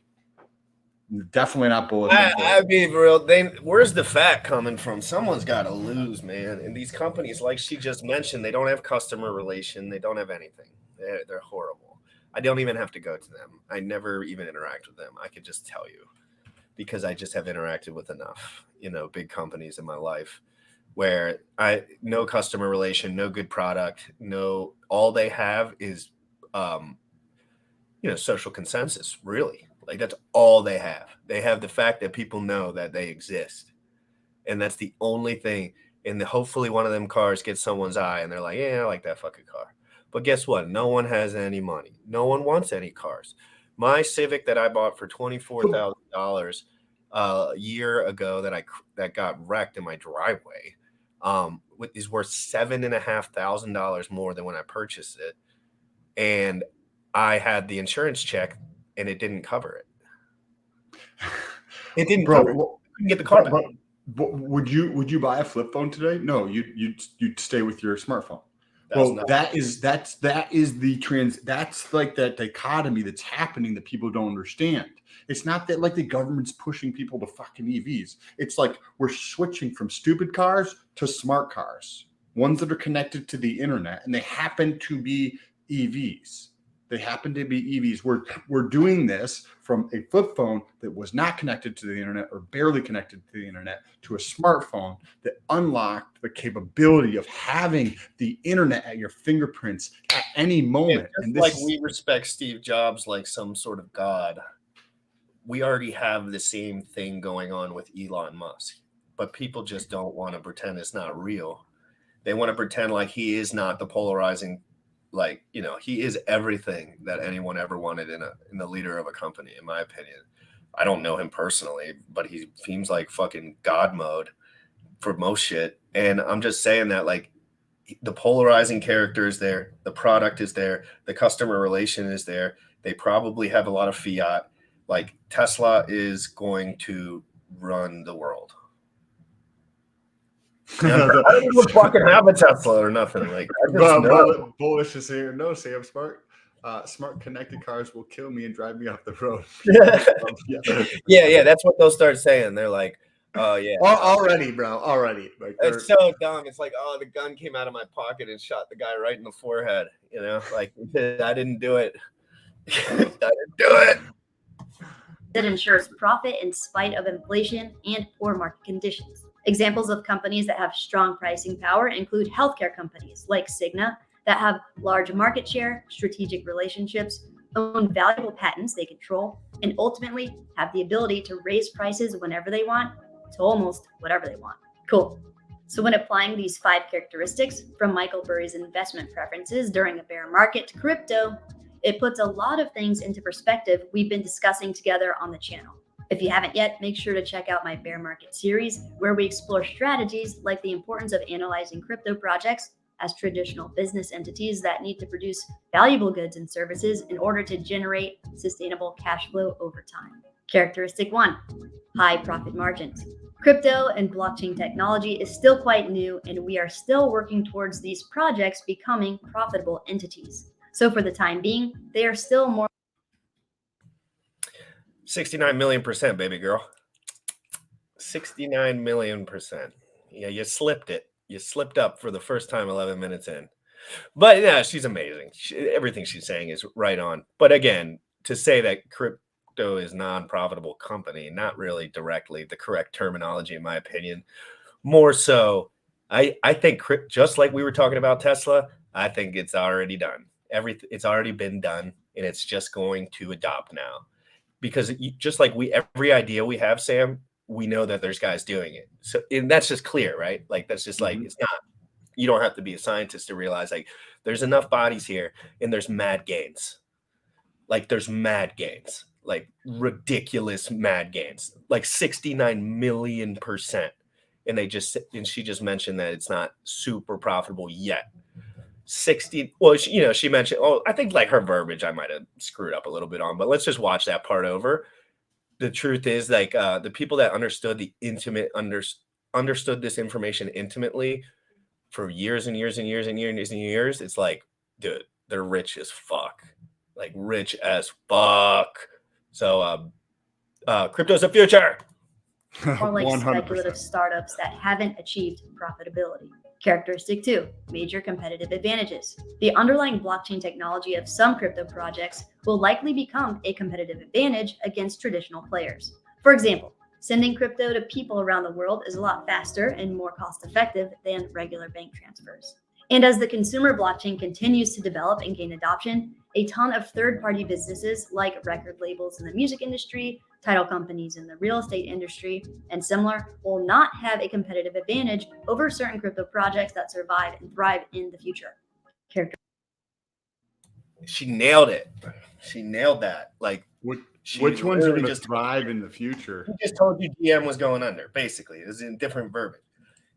Definitely not bullish. I mean, for real, where's the fat coming from? Someone's got to lose, man. And these companies, like she just mentioned, they don't have customer relation. They don't have anything. They're horrible. I don't even have to go to them. I never even interact with them. I could just tell you because I just have interacted with enough, big companies in my life where no customer relation, no good product, all they have is, social consensus, really. Like that's all they have. They have the fact that people know that they exist. And that's the only thing. And hopefully one of them cars gets someone's eye and they're like, yeah, I like that fucking car. But guess what? No one has any money. No one wants any cars. My Civic that I bought for $24,000 a year ago that got wrecked in my driveway is worth $7,500 more than when I purchased it. And I had the insurance check and it didn't cover it. It didn't cover it. You couldn't get the car back. Would you buy a flip phone today? No, you'd stay with your smartphone. That's like that dichotomy that's happening that people don't understand. It's not that like the government's pushing people to fucking EVs. It's like we're switching from stupid cars to smart cars, ones that are connected to the internet, and they happen to be EVs. We're doing this from a flip phone that was not connected to the internet or barely connected to the internet to a smartphone that unlocked the capability of having the internet at your fingerprints at any moment. And we respect Steve Jobs like some sort of god. We already have the same thing going on with Elon Musk, but people just don't want to pretend it's not real. They want to pretend like he is not the polarizing. He is everything that anyone ever wanted in the leader of a company, in my opinion. I don't know him personally, but he seems like fucking God mode for most shit. And I'm just saying that the polarizing character is there. The product is there. The customer relation is there. They probably have a lot of fiat. Tesla is going to run the world. I don't even fucking have a Tesla or nothing. Bullish is here. No, Sam, smart connected cars will kill me and drive me off the road. Yeah. That's what they'll start saying. They're like, oh yeah, already, bro, already. It's so dumb. It's like, oh, the gun came out of my pocket and shot the guy right in the forehead. I didn't do it. I didn't do it. That ensures profit in spite of inflation and poor market conditions. Examples of companies that have strong pricing power include healthcare companies like Cigna that have large market share, strategic relationships, own valuable patents they control, and ultimately have the ability to raise prices whenever they want to almost whatever they want. Cool. So when applying these 5 characteristics from Michael Burry's investment preferences during a bear market to crypto, it puts a lot of things into perspective we've been discussing together on the channel. If you haven't yet, make sure to check out my bear market series, where we explore strategies like the importance of analyzing crypto projects as traditional business entities that need to produce valuable goods and services in order to generate sustainable cash flow over time. Characteristic 1, high profit margins. Crypto and blockchain technology is still quite new, and we are still working towards these projects becoming profitable entities. So for the time being, they are still more 69 million%, baby girl. 69 million%. Yeah, you slipped it. You slipped up for the first time 11 minutes in. But yeah, she's amazing. Everything she's saying is right on. But again, to say that crypto is non-profitable company, not really directly the correct terminology, in my opinion. More so, I think just like we were talking about Tesla, I think it's already done. It's already been done, and it's just going to adopt now. Because just like every idea we have, Sam, we know that there's guys doing it. So, and that's just clear, right? That's just it's not you don't have to be a scientist to realize like there's enough bodies here and there's mad gains. Like there's mad gains, like ridiculous mad gains, like 69 million%. And she just mentioned that it's not super profitable yet. 60. Well, she mentioned, I think like her verbiage, I might've screwed up a little bit on, but let's just watch that part over. The truth is like the people that understood understood this information intimately for years and years and years and years and years. It's like, dude, they're rich as fuck. Like rich as fuck. So crypto's the future. Or like 100%. speculative startups that haven't achieved profitability. Characteristic 2, major competitive advantages. The underlying blockchain technology of some crypto projects will likely become a competitive advantage against traditional players. For example, sending crypto to people around the world is a lot faster and more cost effective than regular bank transfers. And as the consumer blockchain continues to develop and gain adoption, a ton of third-party businesses like record labels in the music industry, title companies in the real estate industry, and similar will not have a competitive advantage over certain crypto projects that survive and thrive in the future. She nailed it. She nailed that. Like, which ones are going to thrive in the future? He just told you GM was going under, basically. It's in different verbiage.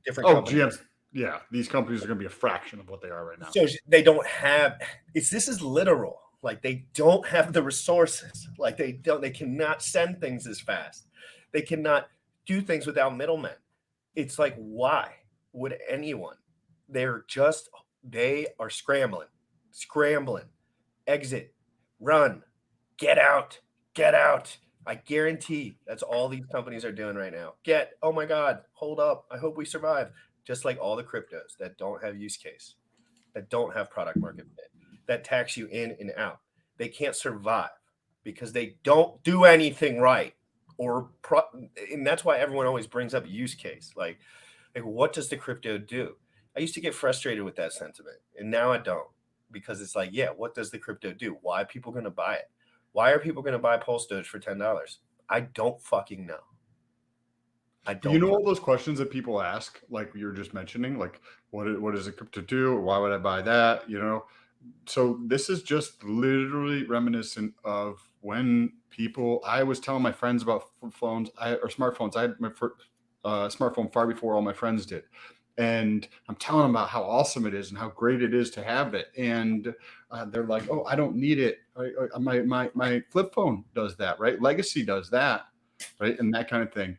GM's. Yeah, these companies are going to be a fraction of what they are right now. So they don't have. This is literal. Like they don't have the resources. Like they cannot send things as fast. They cannot do things without middlemen. It's like, why would anyone? They are scrambling, exit, run, get out. I guarantee that's all these companies are doing right now. Oh my God, hold up. I hope we survive. Just like all the cryptos that don't have use case, that don't have product market fit, that tax you in and out. They can't survive because they don't do anything right. And that's why everyone always brings up use case. Like what does the crypto do? I used to get frustrated with that sentiment, and now I don't, because it's like, yeah, what does the crypto do? Why are people going to buy it? Why are people going to buy Pulse Doge for $10? I don't fucking know. All those questions that people ask, like you were just mentioning, like what does a crypto do? Why would I buy that? So this is just literally reminiscent of when I was telling my friends about phones or smartphones. I had my first smartphone far before all my friends did. And I'm telling them about how awesome it is and how great it is to have it. And they're like, oh, I don't need it. My flip phone does that, right? Legacy does that, right? And that kind of thing.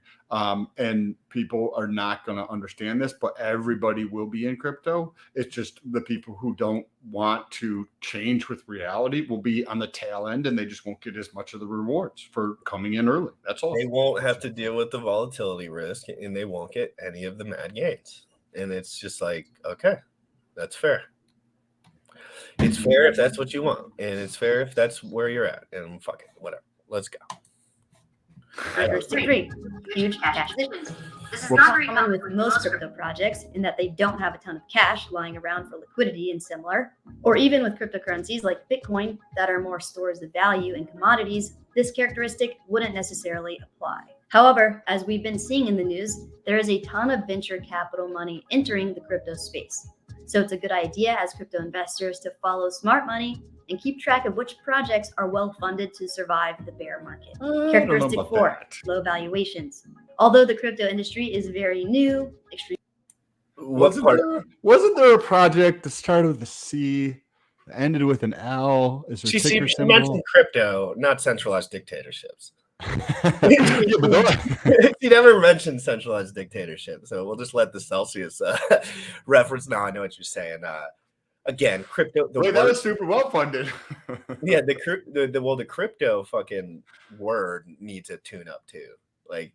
And people are not going to understand this, but everybody will be in crypto. It's just the people who don't want to change with reality will be on the tail end, and they just won't get as much of the rewards for coming in early. That's all. They won't have to deal with the volatility risk, and they won't get any of the mad gains. And it's just like, okay, that's fair. It's fair if that's what you want, and it's fair if that's where you're at. And fuck it, whatever. Let's go. Characteristic 3, huge cash positions. This is not very common with most crypto projects in that they don't have a ton of cash lying around for liquidity and similar, or even with cryptocurrencies like Bitcoin that are more stores of value and commodities, this characteristic wouldn't necessarily apply. However, as we've been seeing in the news, there is a ton of venture capital money entering the crypto space. So it's a good idea as crypto investors to follow smart money and keep track of which projects are well funded to survive the bear market. Characteristic 4, low valuations. Although the crypto industry is very new, wasn't there a project that started with a C, ended with an L? Is there she mentioned crypto, not centralized dictatorships. He never mentioned centralized dictatorship, so we'll just let the Celsius reference. No, I know what you're saying. Again, crypto. That was super well funded. Yeah, the crypto fucking word needs a tune up too. Like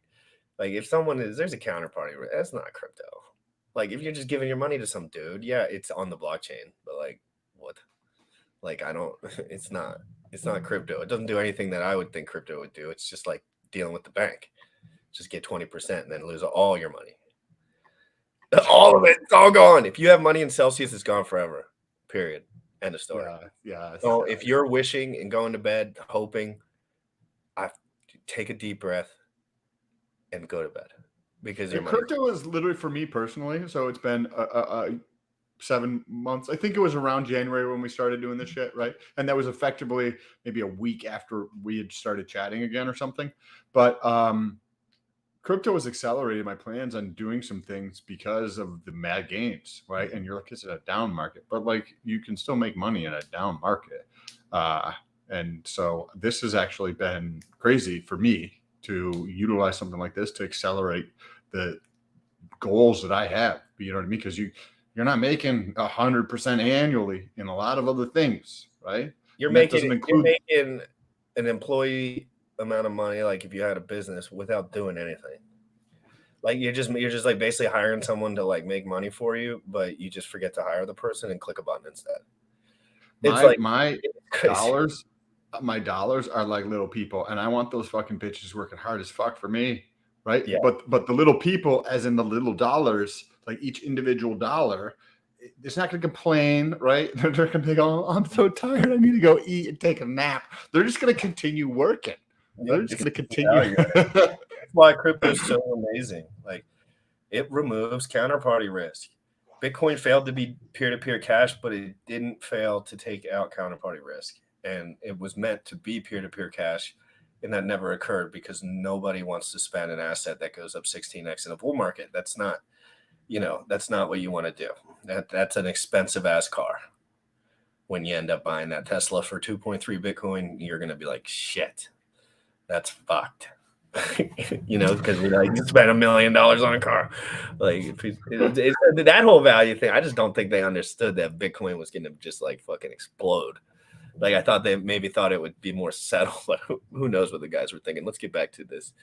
if there's a counterparty, that's not crypto. Like if you're just giving your money to some dude, yeah, it's on the blockchain, but like what? Like it's not crypto. It doesn't do anything that I would think crypto would do. It's just like dealing with the bank. Just get 20% and then lose all your money. All of it, it's all gone. If you have money in Celsius, it's gone forever. Period. End of story. Yeah. So if you're wishing and going to bed hoping, I take a deep breath and go to bed, because crypto is literally, for me personally, so it's been 7 months. I think it was around January when we started doing this shit, right? And that was effectively maybe a week after we had started chatting again or something. But crypto has accelerated my plans on doing some things because of the mad gains, right? And you're like, it's a down market, but like you can still make money in a down market. And so this has actually been crazy for me to utilize something like this to accelerate the goals that I have. You know what I mean? Because you're not making 100% annually in a lot of other things, right? You're And that making doesn't you're include making an employee amount of money like if you had a business without doing anything. Like you're just like basically hiring someone to like make money for you, but you just forget to hire the person and click a button instead. It's like my crazy. dollars. My dollars are like little people, and I want those fucking bitches working hard as fuck for me, right? Yeah. But the little people, as in the little dollars, like each individual dollar, it's not going to complain, right? They're going to be going, I'm so tired, I need to go eat and take a nap. They're just going to continue working. They're just going to continue. That's why crypto is so amazing. Like it removes counterparty risk. Bitcoin failed to be peer-to-peer cash, but it didn't fail to take out counterparty risk. And it was meant to be peer-to-peer cash, and that never occurred because nobody wants to spend an asset that goes up 16x in a bull market. That's not, that's not what you want to do. That's an expensive ass car. When you end up buying that Tesla for 2.3 Bitcoin, you're going to be like, shit, that's fucked. Because you spent $1 million on a car. Like that whole value thing, I just don't think they understood that Bitcoin was going to just like fucking explode. Like I thought they maybe thought it would be more settled, but who knows what the guys were thinking. Let's get back to this.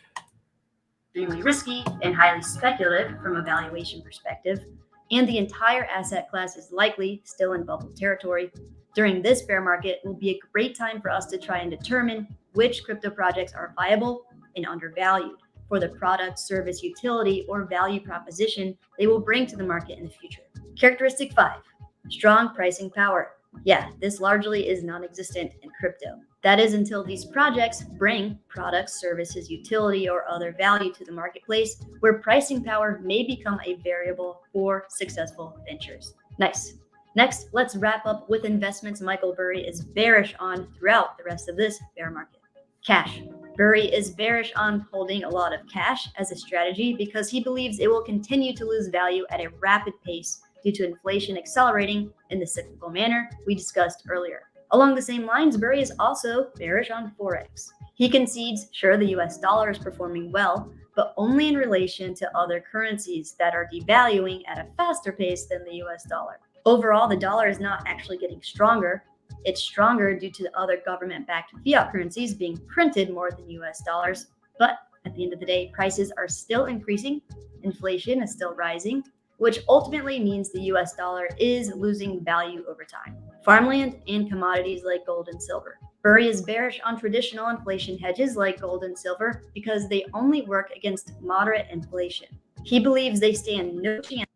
Extremely risky and highly speculative from a valuation perspective, and the entire asset class is likely still in bubble territory. During this bear market will be a great time for us to try and determine which crypto projects are viable and undervalued for the product, service, utility, or value proposition they will bring to the market in the future. Characteristic 5, strong pricing power. Yeah, this largely is non-existent in crypto. That is until these projects bring products, services, utility, or other value to the marketplace, where pricing power may become a variable for successful ventures. Nice. Next, let's wrap up with investments Michael Burry is bearish on throughout the rest of this bear market. Cash. Burry is bearish on holding a lot of cash as a strategy because he believes it will continue to lose value at a rapid pace due to inflation accelerating in the cyclical manner we discussed earlier. Along the same lines, Burry is also bearish on Forex. He concedes, sure, the US dollar is performing well, but only in relation to other currencies that are devaluing at a faster pace than the US dollar. Overall, the dollar is not actually getting stronger. It's stronger due to the other government-backed fiat currencies being printed more than US dollars. But at the end of the day, prices are still increasing, inflation is still rising, which ultimately means the US dollar is losing value over time. Farmland and commodities like gold and silver. Burry is bearish on traditional inflation hedges like gold and silver because they only work against moderate inflation. He believes they stand no chance.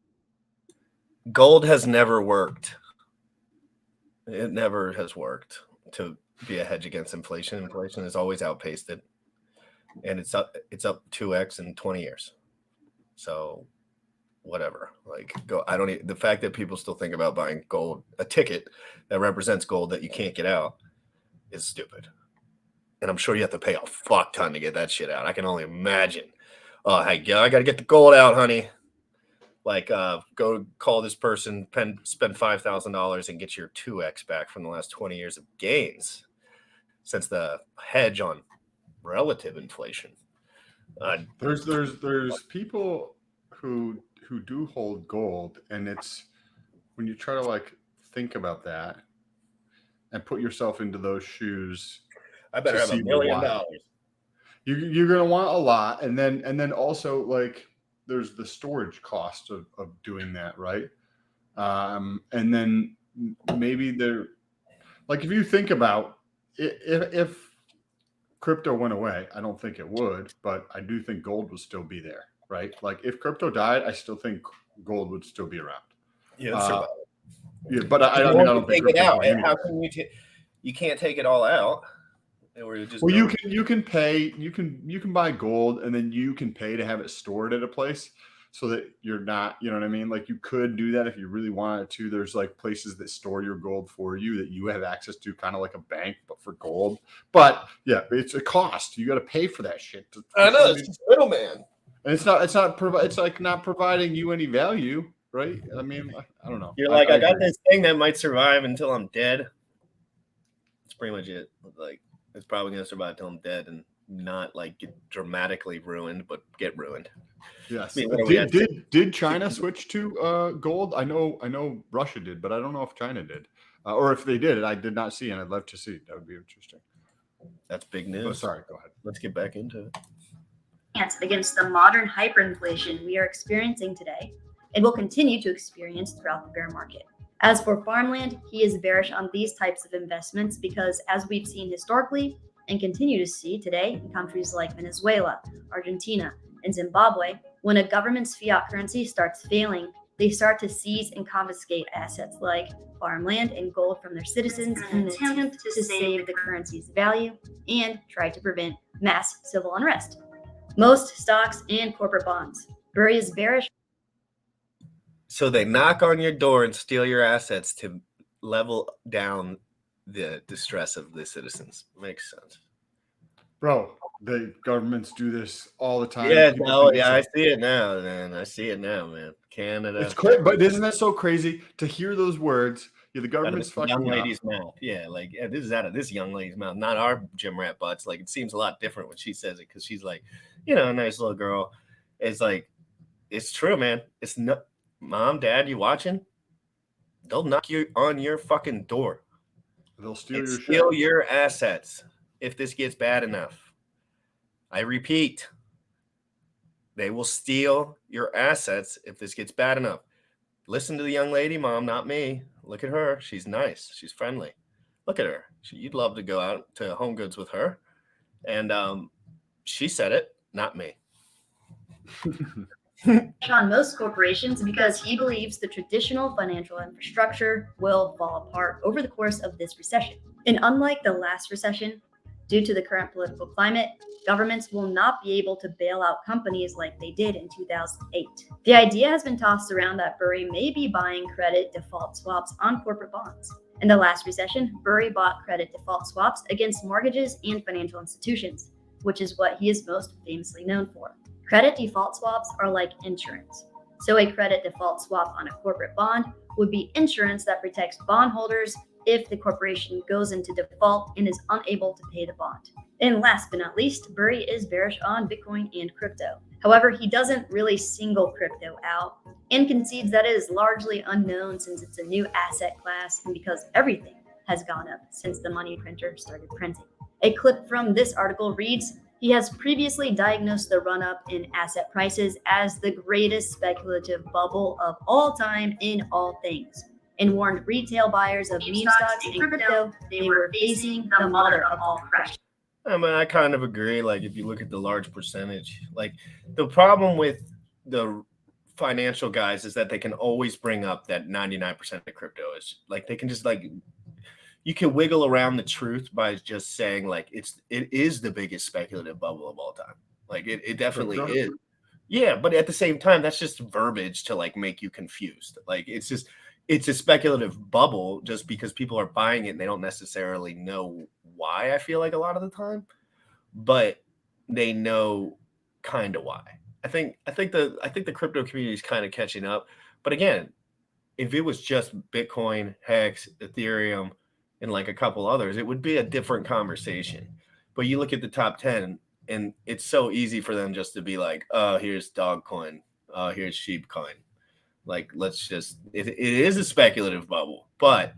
Gold has never worked. It never has worked to be a hedge against inflation. Inflation has always outpaced it, and it's up 2x in 20 years. So whatever, like the fact that people still think about buying gold, a ticket that represents gold that you can't get out, is stupid. And I'm sure you have to pay a fuck ton to get that shit out. I can only imagine. Oh, hey, I got to get the gold out, honey. Like, go call this person, spend $5,000 and get your 2x back from the last 20 years of gains, since the hedge on relative inflation. There's people who do hold gold, and it's when you try to like think about that and put yourself into those shoes. I better have $1 million. You're gonna want a lot, and then also like there's the storage cost of doing that, right? And then maybe like if you think about if crypto went away, I don't think it would, but I do think gold would still be there, right? Like if crypto died, I still think gold would still be around. Yeah, yeah, but I don't think take it out. And how can you can't take it all out? Well, you can buy gold, and then you can pay to have it stored at a place. so that you're not, you know what I mean? Like you could do that if you really wanted to. There's like places that store your gold for you that you have access to, kind of like a bank, but for gold. But yeah, it's a cost. You got to pay for that shit. I know it's just middleman. And it's like not providing you any value, right? I mean, I don't know. You're like, I got agree. this thing that might survive until I'm dead. That's pretty much it. Like, it's probably gonna survive until I'm dead and not like get dramatically ruined, but get ruined. Yes. I mean, what do we have to Did China switch to gold? I know Russia did, but I don't know if China did, or if they did. I did not see, and I'd love to see. That would be interesting. That's big news. Oh, sorry. Go ahead. Let's get back into it. Against the modern hyperinflation we are experiencing today and will continue to experience throughout the bear market. As for farmland, he is bearish on these types of investments because, as we've seen historically and continue to see today in countries like Venezuela, Argentina, and Zimbabwe, when a government's fiat currency starts failing, they start to seize and confiscate assets like farmland and gold from their citizens in an attempt to save the currency's value and try to prevent mass civil unrest. Most stocks and corporate bonds. Burry is bearish. So they knock on your door and steal your assets to level down the distress of the citizens. Makes sense. Bro, the governments do this all the time. Yeah, People no, think yeah, I it's see it now, man. I see it now, man. Canada. It's crazy, but isn't that so crazy to hear those words? Yeah, the Out of government's this fucking young up. lady's mouth. Yeah, like this is out of this young lady's mouth, not our gym rat butts. Like it seems a lot different when she says it because she's like, a nice little girl. It's like, it's true, man. It's not, mom, dad, you watching? They'll knock you on your fucking door. They'll steal And your steal shit. your assets if this gets bad enough. I repeat, they will steal your assets if this gets bad enough. Listen to the young lady, mom, not me. Look at her. She's nice. She's friendly. Look at her. You'd love to go out to Home Goods with her. And she said it, not me. On most corporations because he believes the traditional financial infrastructure will fall apart over the course of this recession. And unlike the last recession, due to the current political climate, governments will not be able to bail out companies like they did in 2008. The idea has been tossed around that Burry may be buying credit default swaps on corporate bonds. In the last recession, Burry bought credit default swaps against mortgages and financial institutions, which is what he is most famously known for. Credit default swaps are like insurance. So a credit default swap on a corporate bond would be insurance that protects bondholders if the corporation goes into default and is unable to pay the bond. And last but not least, Burry is bearish on Bitcoin and crypto. However, he doesn't really single crypto out and concedes that it is largely unknown since it's a new asset class and because everything has gone up since the money printer started printing. A clip from this article reads, he has previously diagnosed the run-up in asset prices as the greatest speculative bubble of all time in all things, and warned retail buyers of meme stocks and crypto they were facing the mother of all crashes. I mean, I kind of agree. Like, if you look at the large percentage, like the problem with the financial guys is that they can always bring up that 99% of crypto is like, they can just like, you can wiggle around the truth by just saying like, it is the biggest speculative bubble of all time. Like it definitely is. Yeah. But at the same time, that's just verbiage to like make you confused. Like, it's a speculative bubble just because people are buying it and they don't necessarily know why, I feel like a lot of the time, but they know kind of why. I think the crypto community is kind of catching up. But again, if it was just Bitcoin, Hex, Ethereum, and like a couple others, it would be a different conversation. But you look at the top 10 and it's so easy for them just to be like, oh, here's Dogcoin. Oh, here's Sheepcoin. Like, let's just, it is a speculative bubble, but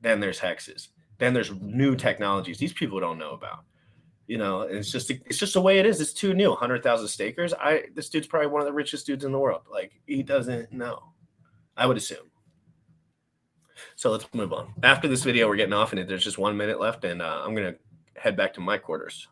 then there's hexes. Then there's new technologies these people don't know about. It's just the way it is. It's too new. 100,000 stakers. This dude's probably one of the richest dudes in the world. Like, he doesn't know, I would assume. So let's move on. After this video, we're getting off, and there's just 1 minute left, and I'm going to head back to my quarters.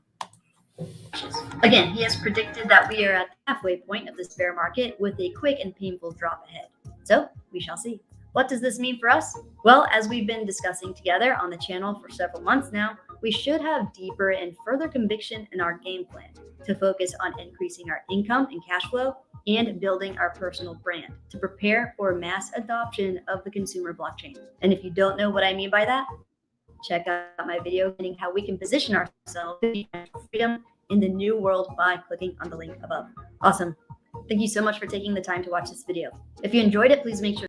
Again, he has predicted that we are at the halfway point of this bear market with a quick and painful drop ahead. So we shall see. What does this mean for us? Well, as we've been discussing together on the channel for several months now, we should have deeper and further conviction in our game plan to focus on increasing our income and cash flow and building our personal brand to prepare for mass adoption of the consumer blockchain. And if you don't know what I mean by that, check out my video explaining how we can position ourselves for freedom in the new world by clicking on the link above. Awesome. Thank you so much for taking the time to watch this video. If you enjoyed it, please make sure.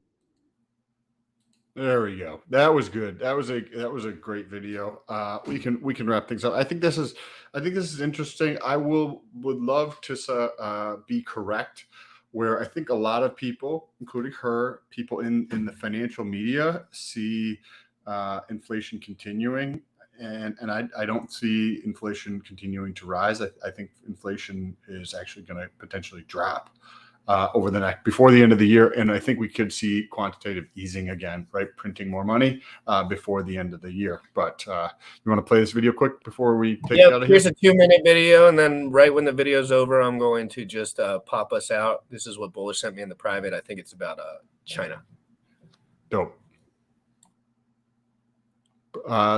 There we go. That was good. That was a great video. We can wrap things up. I think this is interesting. I would love to be correct, where I think a lot of people, including her, people in the financial media, see inflation continuing, and I don't see inflation continuing to rise. I think inflation is actually going to potentially drop over the before the end of the year, and I think we could see quantitative easing again, right? Printing more money before the end of the year. But you want to play this video quick before we take it out of here? Here's a 2-minute video, and then right when the video's over, I'm going to just pop us out. This is what Bullish sent me in the private. I think it's about China. Dope.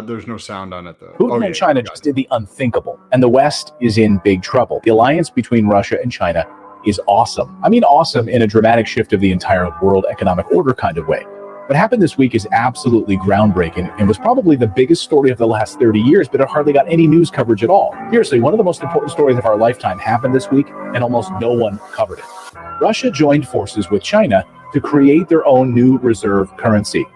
There's no sound on it though. Putin and China just did the unthinkable, and the West is in big trouble. The alliance between Russia and China is awesome. I mean, awesome in a dramatic shift of the entire world economic order kind of way. What happened this week is absolutely groundbreaking and was probably the biggest story of the last 30 years, but it hardly got any news coverage at all. Seriously, one of the most important stories of our lifetime happened this week, and almost no one covered it. Russia joined forces with China to create their own new reserve currency.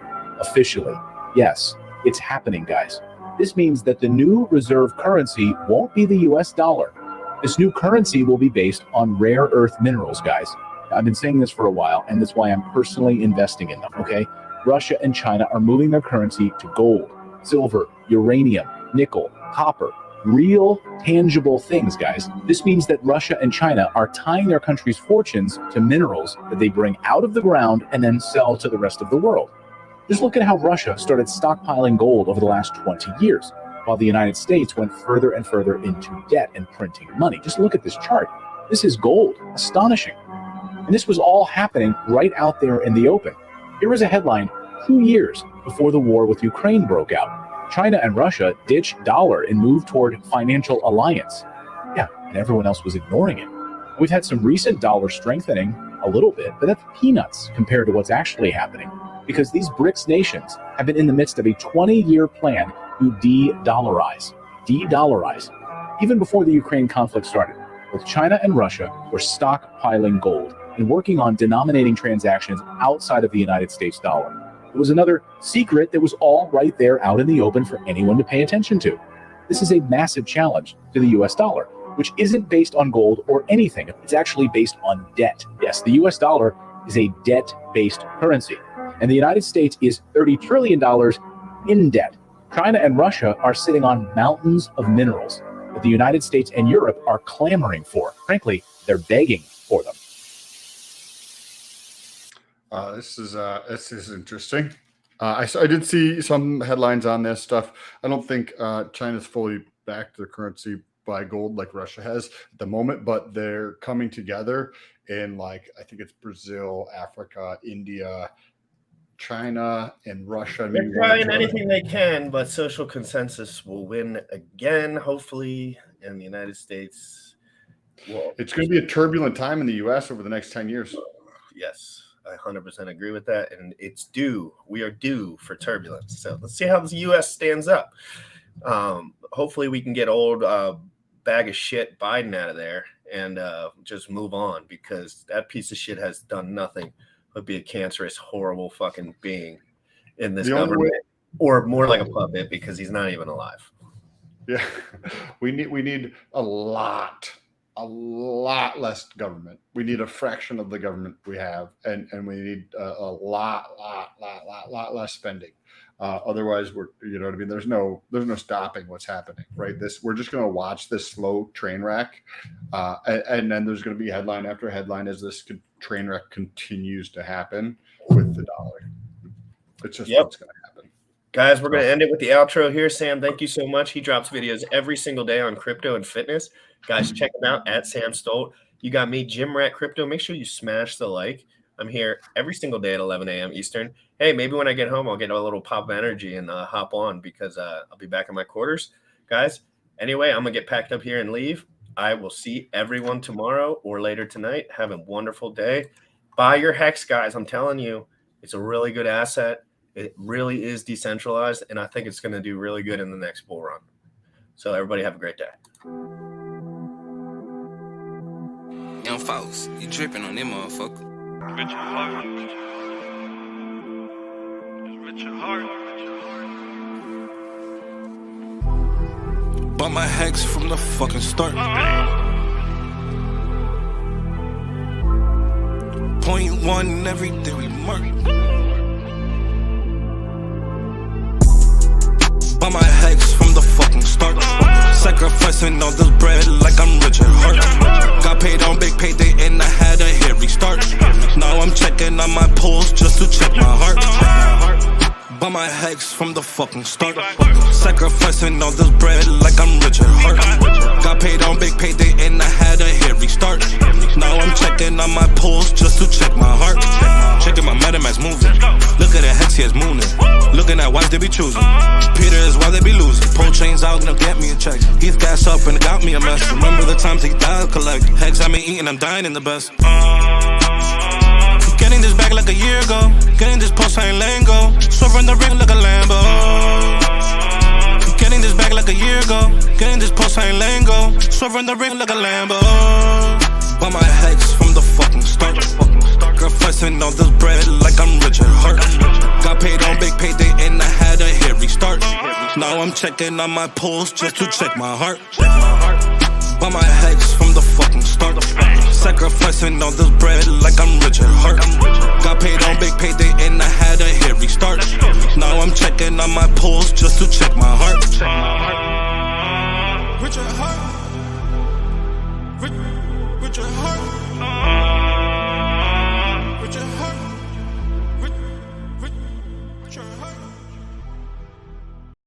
Officially. Yes, it's happening, guys. This means that the new reserve currency won't be the US dollar. This new currency will be based on rare earth minerals, guys. I've been saying this for a while, and that's why I'm personally investing in them, okay? Russia and China are moving their currency to gold, silver, uranium, nickel, copper, real, tangible things, guys. This means that Russia and China are tying their country's fortunes to minerals that they bring out of the ground and then sell to the rest of the world. Just look at how Russia started stockpiling gold over the last 20 years. While the United States went further and further into debt and printing money. Just look at this chart. This is gold. Astonishing. And this was all happening right out there in the open. Here was a headline 2 years before the war with Ukraine broke out. China and Russia ditched dollar and moved toward financial alliance. Yeah, and everyone else was ignoring it. We've had some recent dollar strengthening a little bit, but that's peanuts compared to what's actually happening. Because these BRICS nations have been in the midst of a 20-year plan to de-dollarize. De-dollarize. Even before the Ukraine conflict started, both China and Russia were stockpiling gold and working on denominating transactions outside of the United States dollar. It was another secret that was all right there out in the open for anyone to pay attention to. This is a massive challenge to the US dollar, which isn't based on gold or anything. It's actually based on debt. Yes, the US dollar is a debt-based currency. And the United States is $30 trillion in debt. China and Russia are sitting on mountains of minerals that the United States and Europe are clamoring for. Frankly, they're begging for them. This is interesting. I did see some headlines on this stuff. I don't think China's fully backed their currency by gold like Russia has at the moment, but they're coming together in, like, I think it's Brazil, Africa, India, China, and Russia. They're trying anything they can, but social consensus will win again, hopefully, in the United States. Well, it's going to be a turbulent time in the U.S. over the next 10 years. Yes, I 100% agree with that, and it's due. We are due for turbulence. So let's see how the U.S. stands up. Hopefully we can get old bag of shit Biden out of there and just move on, because that piece of shit has done nothing but be a cancerous, horrible fucking being in this government, or more like a puppet, because he's not even alive. Yeah, we need a lot less government. We need a fraction of the government we have, and we need a lot less spending. Otherwise, we're, you know what I mean. There's no stopping what's happening, right? We're just going to watch this slow train wreck, and then there's going to be headline after headline as this train wreck continues to happen with the dollar. It's just what's going to happen. Guys, we're going to end it with the outro here. Sam, thank you so much. He drops videos every single day on crypto and fitness. Guys, check him out at Sam Stolt. You got me, Jim Rat Crypto. Make sure you smash the like. I'm here every single day at 11 a.m. Eastern. Hey, maybe when I get home, I'll get a little pop of energy and hop on, because I'll be back in my quarters. Guys, anyway, I'm going to get packed up here and leave. I will see everyone tomorrow or later tonight. Have a wonderful day. Buy your Hex, guys. I'm telling you, it's a really good asset. It really is decentralized, and I think it's going to do really good in the next bull run. So everybody have a great day. Young folks, you dripping on them motherfucker. Richard Heart. Richard Heart. Bought my Hex from the fucking start. Point one every day we mark. Bought my Hex from the fucking start. Sacrificing all this bread like I'm Richard Hart. Got paid on big payday and I had a hairy start. Now I'm checking on my pulse just to check my heart. Bought my Hex from the fucking start. Sacrificing all this bread like I'm Richard Hart. Got paid on big payday and I had a hairy start. Now I'm checking on my pulse just to check my heart. Checking my MetaMask moving. Look at the Hex, he is mooning. Looking at wives they be choosing. Peter is why they be losing. Pro chains out, gonna get me a check. He's gas up and it got me a mess. Remember the times he died collect. Hex, I been eating, I'm dying in the best. Getting this back like a year ago. Getting this post, I ain't letting go. Swerving the ring like a Lambo. Getting this back like a year ago. Getting this post, I ain't letting go. Swerving the ring like a Lambo. Bought my Hex from the fucking start. Sacrificing all this bread like I'm Richard Hart. Got paid on big payday and I had a hairy start. Now I'm checking on my pulse just to check my heart. Bought my Hex from the fucking start. Sacrificing all this bread like I'm Richard Hart. Got paid on big payday and I had a hairy start. Now I'm checking on my pulse just to check my heart.